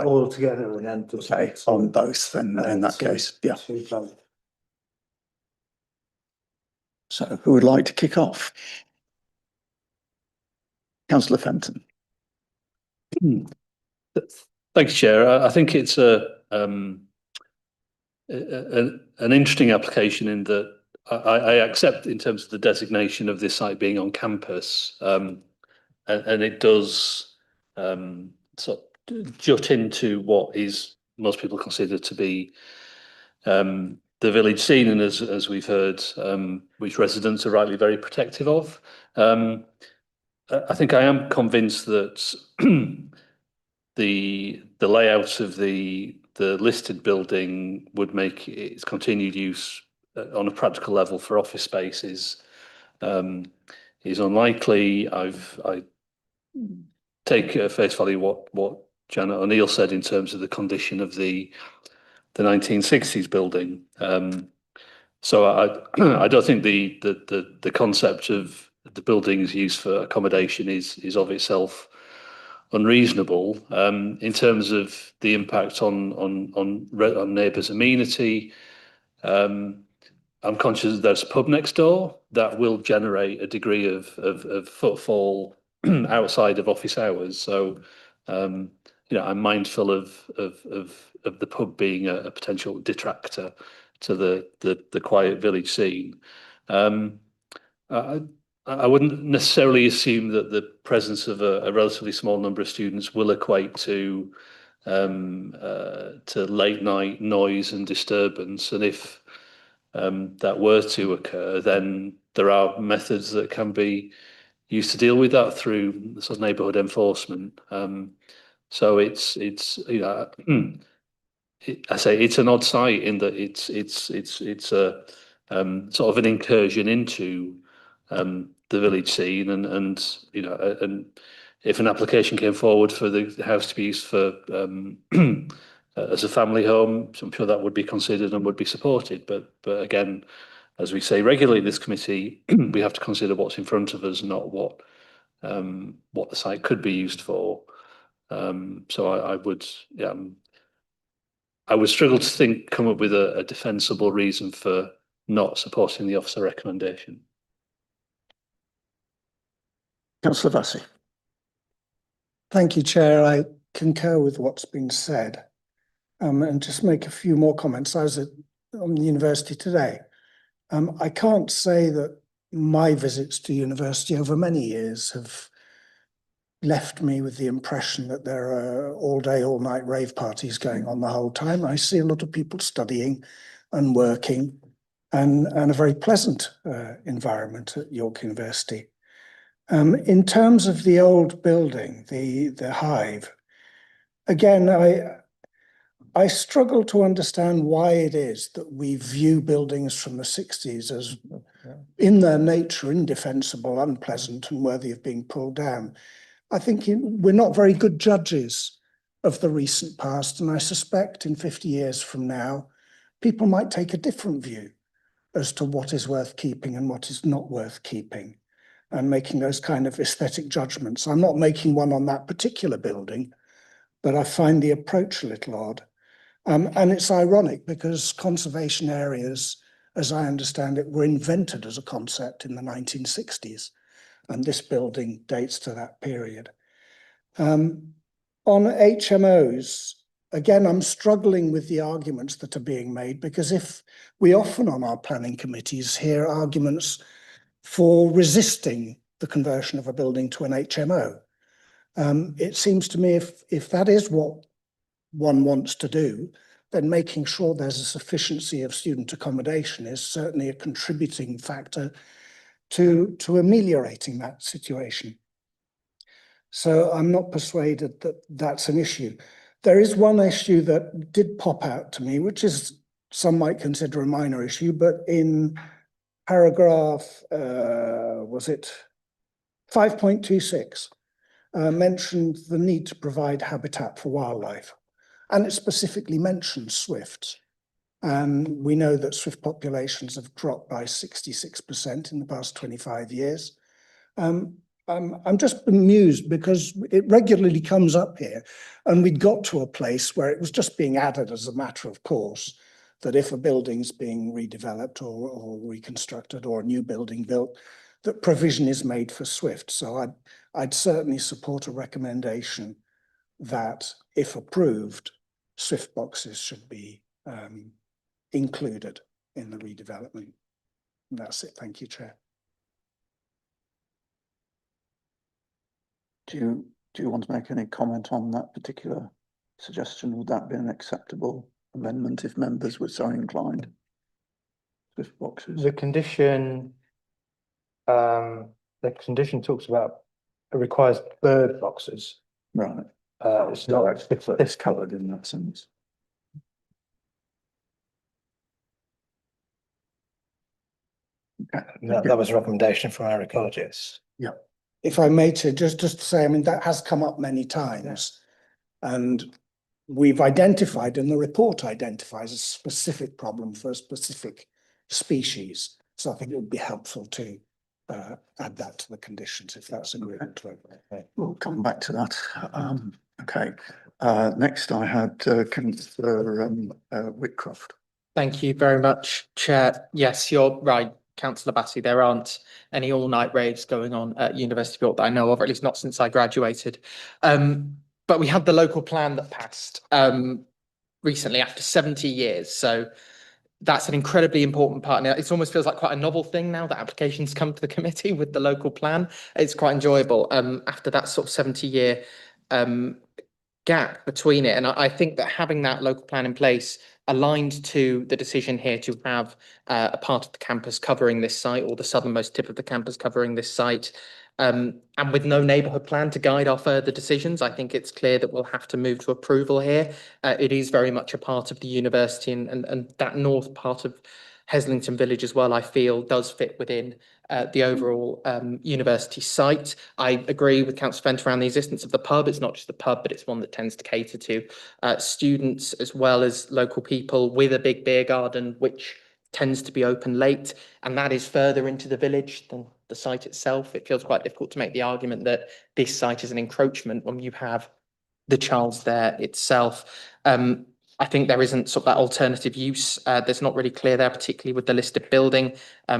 All together, and then okay, on both. Then in that case, yeah. So, who would like to kick off? Councillor Fenton. Thank you, Chair. I think it's a an interesting application in that I accept in terms of the designation of this site being on campus, and it does sort of jut into what is most people consider to be the village scene, and as we've heard, which residents are rightly very protective of. I think I am convinced that the layout of the listed building would make its continued use on a practical level for office space is unlikely. I take at face value what Janet O'Neill said in terms of the condition of the 1960s building. So I don't think the concept of the building's use for accommodation is of itself unreasonable. In terms of the impact on neighbours' amenity, I'm conscious that there's a pub next door that will generate a degree of footfall outside of office hours. So I'm mindful of the pub being a potential detractor to the quiet village scene. I wouldn't necessarily assume that the presence of a relatively small number of students will equate to late night noise and disturbance. And if that were to occur, then there are methods that can be used to deal with that through sort of neighbourhood enforcement. So it's I say it's an odd site in that it's a sort of an incursion into the village scene, and if an application came forward for the house to be used for as a family home, I'm sure that would be considered and would be supported. But again, as we say regularly in this committee, we have to consider what's in front of us, not what the site could be used for. So I would struggle to come up with a defensible reason for not supporting the officer recommendation. Councillor Vassie. Thank you, Chair. I concur with what's been said. And just make a few more comments. I was on the university today. I can't say that my visits to university over many years have left me with the impression that there are all day, all night rave parties going on the whole time. I see a lot of people studying and working, and a very pleasant environment at York University. In terms of the old building, the Hive, again, I struggle to understand why it is that we view buildings from the 60s as in their nature indefensible, unpleasant, and worthy of being pulled down. I think we're not very good judges of the recent past, and I suspect in 50 years from now, people might take a different view as to what is worth keeping and what is not worth keeping, and making those kind of aesthetic judgments. I'm not making one on that particular building, but I find the approach a little odd. And it's ironic because conservation areas, as I understand it, were invented as a concept in the 1960s. And this building dates to that period. On HMOs, again, I'm struggling with the arguments that are being made, because if we often on our planning committees hear arguments for resisting the conversion of a building to an HMO, it seems to me if that is what one wants to do, then making sure there's a sufficiency of student accommodation is certainly a contributing factor to ameliorating that situation. So I'm not persuaded that that's an issue. There is one issue that did pop out to me, which is some might consider a minor issue, but in paragraph, was it 5.26, mentioned the need to provide habitat for wildlife. And it specifically mentions swifts. And we know that swift populations have dropped by 66% in the past 25 years. I'm just bemused because it regularly comes up here, and we'd got to a place where it was just being added as a matter of course, that if a building's being redeveloped or reconstructed or a new building built, that provision is made for swift. So I'd certainly support a recommendation that, if approved, swift boxes should be included in the redevelopment. And that's it. Thank you, Chair. Do you want to make any comment on that particular suggestion? Would that be an acceptable amendment if members were so inclined? Swift boxes. The condition talks about it requires bird boxes. Right. It's not It's covered in that sense. Okay. that was a recommendation from our ecologists. Yeah. If I may, to just to say, I mean, that has come up many times. And we've identified, and the report identifies a specific problem for a specific species. So I think it would be helpful to add that to the conditions, if that's agreeable to everyone. We'll come back to that. Okay. Next I had Councillor Whitcroft. Thank you very much, Chair. Yes, you're right, Councillor Bassey. There aren't any all-night raves going on at University of York that I know of, or at least not since I graduated. But we had the local plan that passed recently after 70 years. So that's an incredibly important part. Now, it almost feels like quite a novel thing now that applications come to the committee with the local plan. It's quite enjoyable after that sort of 70-year gap between it. And I think that having that local plan in place aligned to the decision here to have a part of the campus covering this site, or the southernmost tip of the campus covering this site, and with no neighbourhood plan to guide our further decisions, I think it's clear that we'll have to move to approval here. It is very much a part of the university, and that north part of Heslington Village as well, I feel, does fit within the overall university site. I agree with Councillor Fenton around the existence of the pub. It's not just the pub, but it's one that tends to cater to students as well as local people, with a big beer garden, which tends to be open late, and that is further into the village than the site itself. It feels quite difficult to make the argument that this site is an encroachment when you have the Charles there itself. I think there isn't sort of that alternative use. There's not really clear there, particularly with the listed building,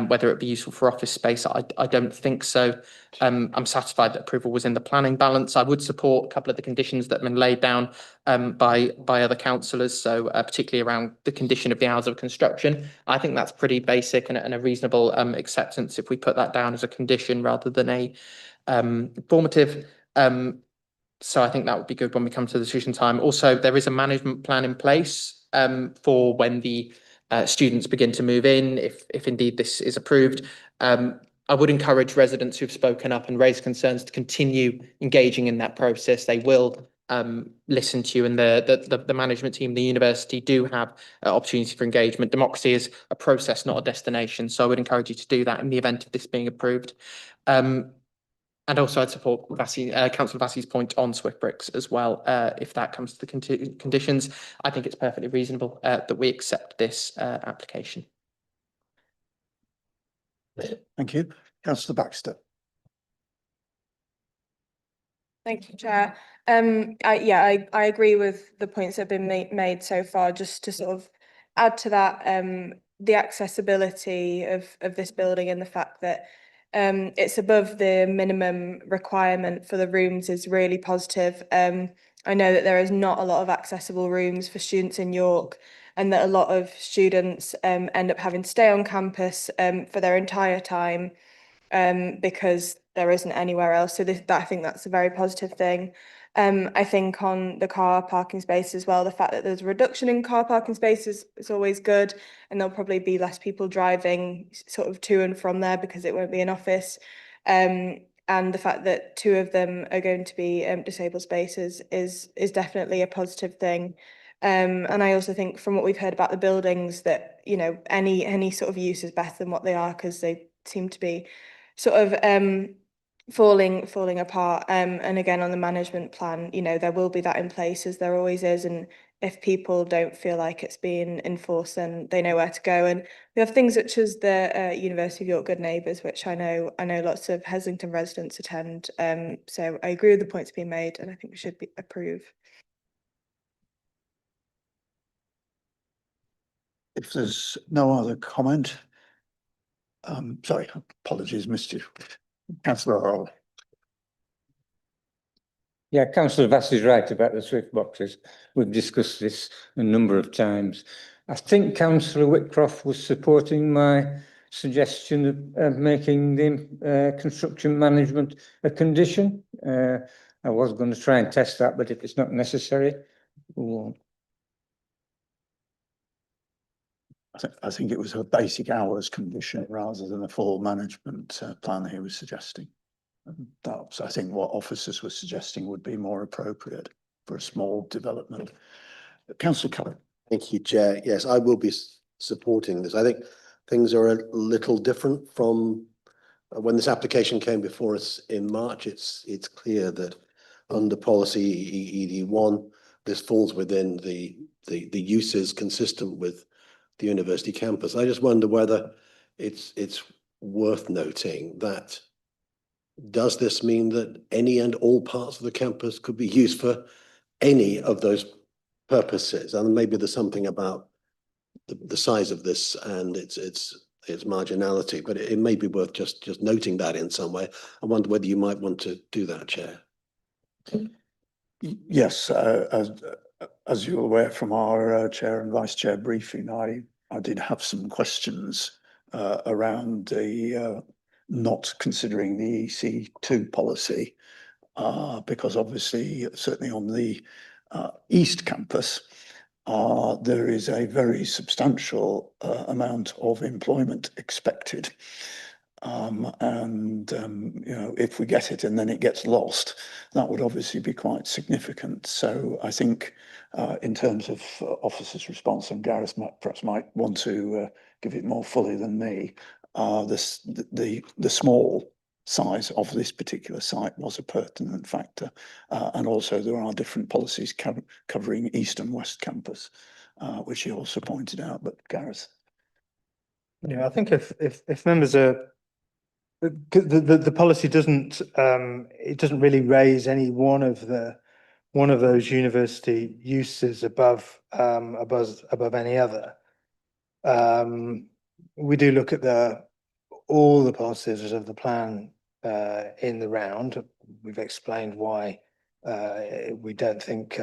whether it be useful for office space. I don't think so. I'm satisfied that approval was in the planning balance. I would support a couple of the conditions that have been laid down by other councillors. So particularly around the condition of the hours of construction. I think that's pretty basic and a reasonable acceptance if we put that down as a condition rather than a formative. So I think that would be good when we come to the decision time. Also, there is a management plan in place for when the students begin to move in, if indeed this is approved. I would encourage residents who've spoken up and raised concerns to continue engaging in that process. They will listen to you, and the management team, the university, do have opportunity for engagement. Democracy is a process, not a destination. So I would encourage you to do that in the event of this being approved. And also I'd support Councillor Vassey's point on Swift Bricks as well, if that comes to the conditions. I think it's perfectly reasonable that we accept this application. Thank you. Councillor Baxter. Thank you, Chair. I agree with the points that have been made so far. Just to sort of add to that, the accessibility of this building and the fact that it's above the minimum requirement for the rooms is really positive. I know that there is not a lot of accessible rooms for students in York, and that a lot of students end up having to stay on campus for their entire time because there isn't anywhere else. So I think that's a very positive thing. I think on the car parking space as well, the fact that there's a reduction in car parking spaces is always good, and there'll probably be less people driving sort of to and from there because it won't be an office. And the fact that 2 of them are going to be disabled spaces is definitely a positive thing. And I also think from what we've heard about the buildings that, you know, any sort of use is better than what they are, because they seem to be sort of falling apart. And again, on the management plan, you know, there will be that in place, as there always is, and if people don't feel like it's being enforced, then they know where to go. And we have things such as the University of York Good Neighbours, which I know lots of Heslington residents attend. So I agree with the points being made, and I think we should approve. If there's no other comment, sorry, apologies, missed you. Councillor Earl. Yeah, Councillor Vass is right about the Swift boxes. We've discussed this a number of times. I think Councillor Whitcroft was supporting my suggestion of making the construction management a condition. I was going to try and test that, but if it's not necessary, we won't. I think it was a basic hours condition rather than a full management plan he was suggesting. That's, I think, what officers were suggesting would be more appropriate for a small development. Councillor Cullen. Thank you, Chair. Yes, I will be supporting this. I think things are a little different from when this application came before us in March. It's clear that under policy ED1, this falls within the uses consistent with the university campus. I just wonder whether it's worth noting that does this mean that any and all parts of the campus could be used for any of those purposes? And maybe there's something about the size of this and its marginality, but it may be worth just noting that in some way. I wonder whether you might want to do that, Chair. Yes, as you're aware from our chair and vice chair briefing, I did have some questions around the not considering the EC2 policy, because obviously, certainly on the East Campus, there is a very substantial amount of employment expected. You know, if we get it and then it gets lost, that would obviously be quite significant. So I think in terms of officers' response, and Gareth perhaps might want to give it more fully than me, the small size of this particular site was a pertinent factor. And also there are different policies covering East and West Campus, which he also pointed out. But Gareth. Yeah, I think if members are the policy doesn't it doesn't really raise any one of those university uses above any other. We do look at all the positives of the plan in the round. We've explained why we don't think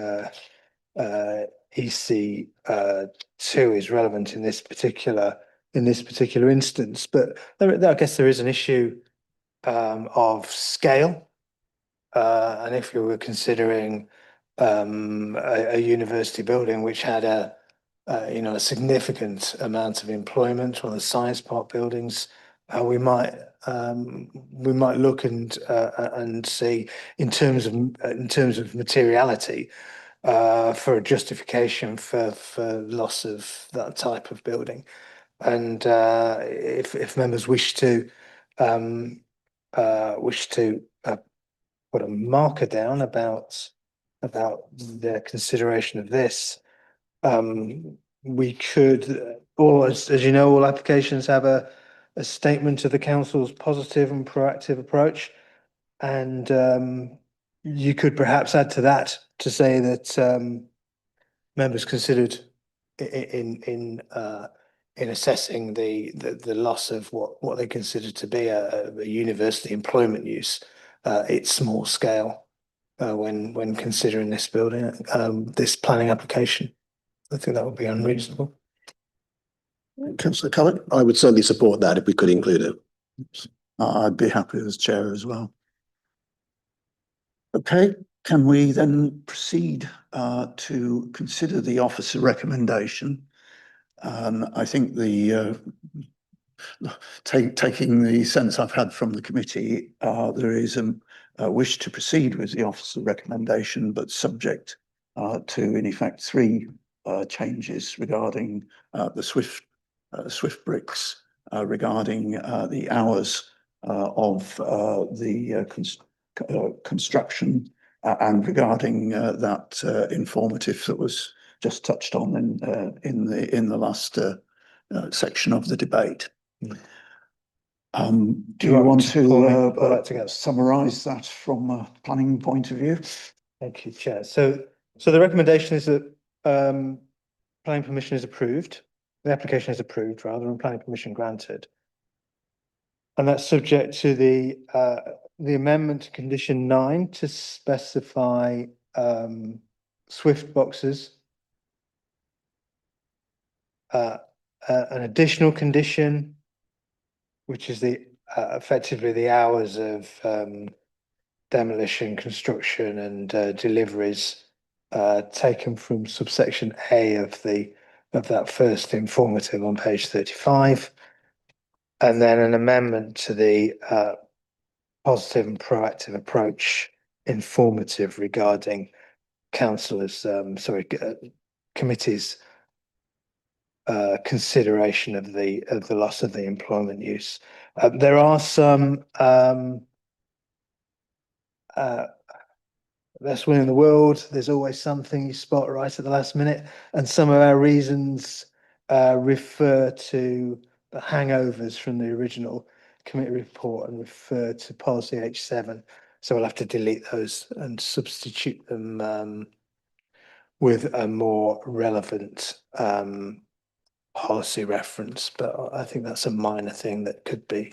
EC2 is relevant in this particular instance, but I guess there is an issue of scale, and if you were considering a university building which had a significant amount of employment, or the science park buildings, we might look and see in terms of materiality for a justification for loss of that type of building. And if members wish to put a marker down about their consideration of this, we could, or as you know, all applications have a statement of the council's positive and proactive approach, and you could perhaps add to that to say that members considered in assessing the loss of what they consider to be a university employment use, its small scale when considering this building, this planning application. I think that would be unreasonable. Councillor Cullen. I would certainly support that if we could include it. I'd be happy as chair as well. Okay, can we then proceed to consider the officer recommendation? I think taking the sense I've had from the committee, there is a wish to proceed with the officer recommendation, but subject to, in effect, 3 changes regarding the Swift bricks, regarding the hours of the construction, and regarding that informative that was just touched on in the last section of the debate. Do you want to summarise that from a planning point of view? Thank you, Chair. So the recommendation is that planning permission is approved. The application is approved, rather, and planning permission granted. And that's subject to the amendment to condition 9 to specify Swift boxes an additional condition, which is the effectively the hours of demolition, construction, and deliveries taken from subsection A of that first informative on page 35, and then an amendment to the positive and proactive approach informative regarding councillors, committees consideration of the loss of the employment use. There are some best will in the world. There's always something you spot right at the last minute, and some of our reasons refer to the hangovers from the original committee report and refer to policy H7. So we'll have to delete those and substitute them with a more relevant policy reference. But I think that's a minor thing that could be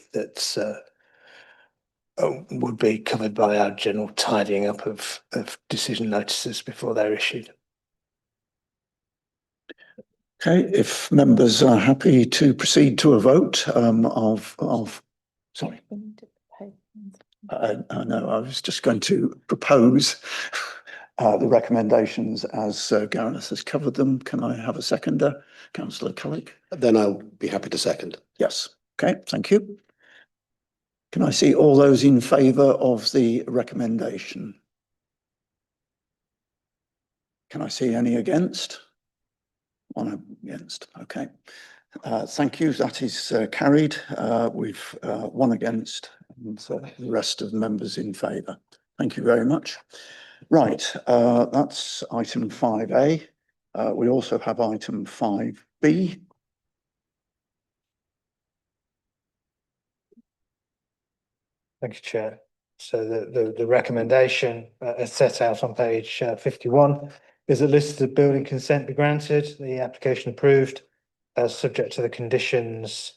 would be covered by our general tidying up of decision notices before they're issued. Okay, if members are happy to proceed to a vote sorry. No, I was just going to propose the recommendations as Gareth has covered them. Can I have a seconder? Councillor Cullick? Then I'll be happy to second. Yes. Okay, thank you. Can I see all those in favour of the recommendation? Can I see any against? One against. Okay. Thank you. That is carried. We've one against and the rest of the members in favour. Thank you very much. Right, that's item 5A. We also have item 5B. Thank you, Chair. So the recommendation as set out on page 51 is a list of building consent be granted, the application approved, subject to the conditions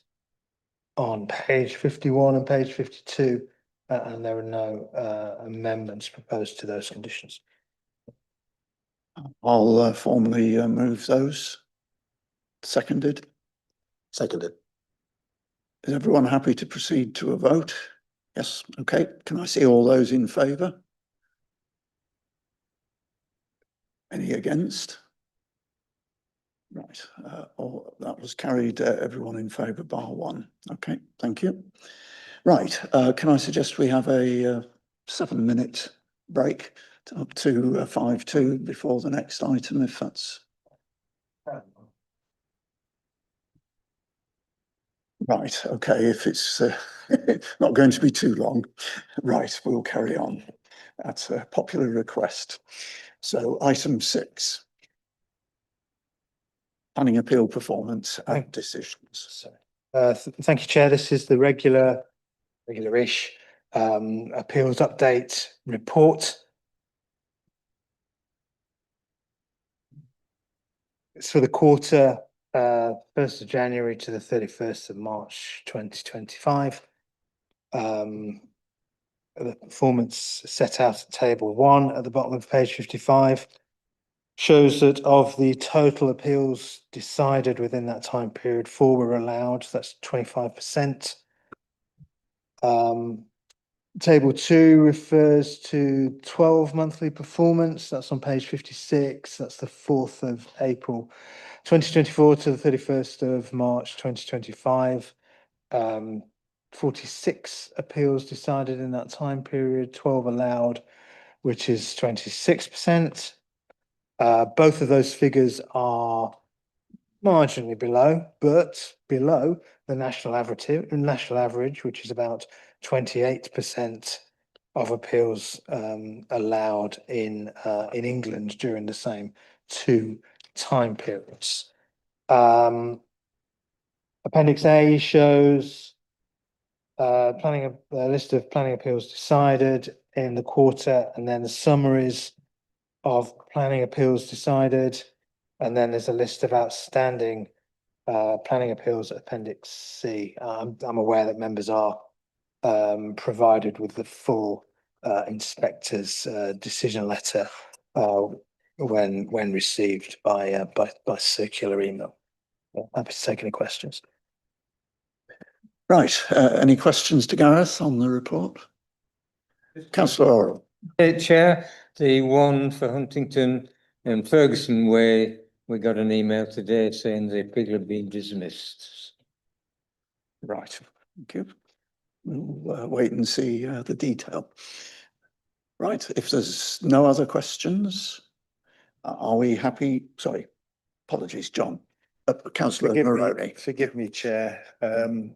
on page 51 and page 52, and there are no amendments proposed to those conditions. I'll formally move those. Seconded. Seconded. Is everyone happy to proceed to a vote? Yes. Okay. Can I see all those in favour? Any against? Right. That was carried. Everyone in favour bar one. Okay. Thank you. Right. Can I suggest we have a 7-minute break up to 5:02 before the next item, if that's right. Okay. If it's not going to be too long, right, we'll carry on. That's a popular request. So item 6. Planning appeal performance and decisions. Thank you, Chair. This is the regular-ish appeals update report. It's for the quarter 1st of January to the 31st of March 2025. The performance set out at table 1 at the bottom of page 55 shows that of the total appeals decided within that time period, 4 were allowed. So that's 25%. Table 2 refers to 12 monthly performance. That's on page 56. That's the 4th of April 2024 to the 31st of March 2025. 46 appeals decided in that time period, 12 allowed, which is 26%. Both of those figures are marginally below, but below the national average, which is about 28% of appeals allowed in England during the same 2 time periods. Appendix A shows a list of planning appeals decided in the quarter, and then the summaries of planning appeals decided, and then there's a list of outstanding planning appeals at Appendix C. I'm aware that members are provided with the full inspector's decision letter when received by circular email. Happy to take any questions. Right, any questions to Gareth on the report? Councillor Orrell. Chair, the one for Huntington and Ferguson Way, we got an email today saying the appeal had been dismissed. Right, thank you. We'll wait and see the detail. Right, if there's no other questions, are we happy? Sorry, apologies, John. Councillor Maroney. Forgive me, Chair. And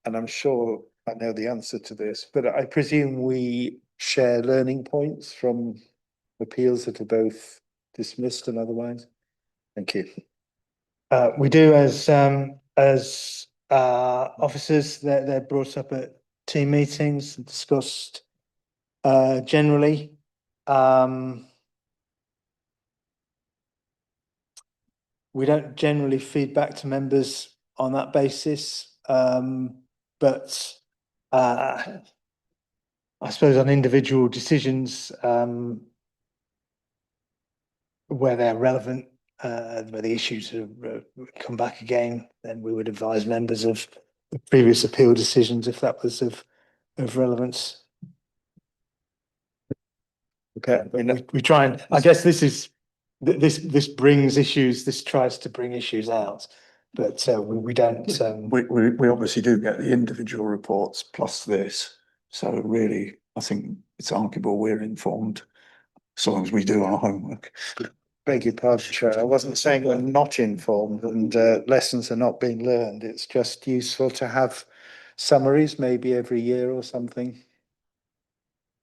I'm sure I know the answer to this, but I presume we share learning points from appeals that are both dismissed and otherwise. Thank you. We do as officers, they're brought up at team meetings and discussed generally. We don't generally feed back to members on that basis, but I suppose on individual decisions where they're relevant, where the issues have come back again, then we would advise members of the previous appeal decisions if that was of relevance. Okay, We try and, I guess this brings issues, this tries to bring issues out, but we don't. We obviously do get the individual reports plus this, so really I think it's arguable we're informed as long as we do our homework. beg your pardon, Chair. I wasn't saying we're not informed and lessons are not being learned. It's just useful to have summaries, maybe every year or something,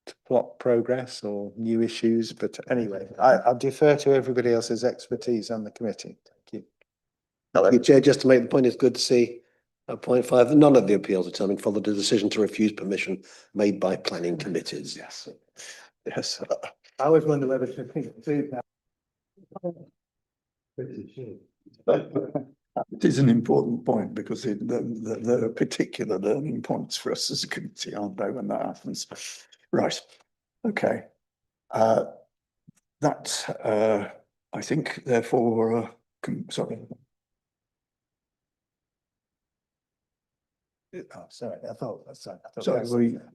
to plot progress or new issues. But anyway, I'll defer to everybody else's expertise on the committee. Thank you. Thank you, Chair. Just to make the point, it's good to see point 5 that none of the appeals determined followed a decision to refuse permission made by planning committees. Yes. Yes. I always wonder whether to include that. It is an important point because there are particular learning points for us as a committee, aren't they, when that happens? Right, okay. That, I think, therefore, sorry. Oh, sorry, I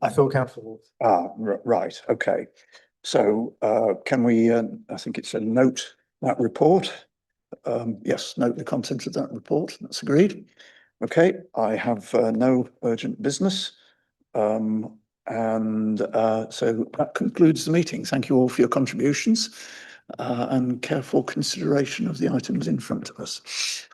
thought Councillor. Right, okay. So can we, I think it's a note that report. Yes, note the content of that report. That's agreed. Okay, I have no urgent business. So that concludes the meeting. Thank you all for your contributions and careful consideration of the items in front of us.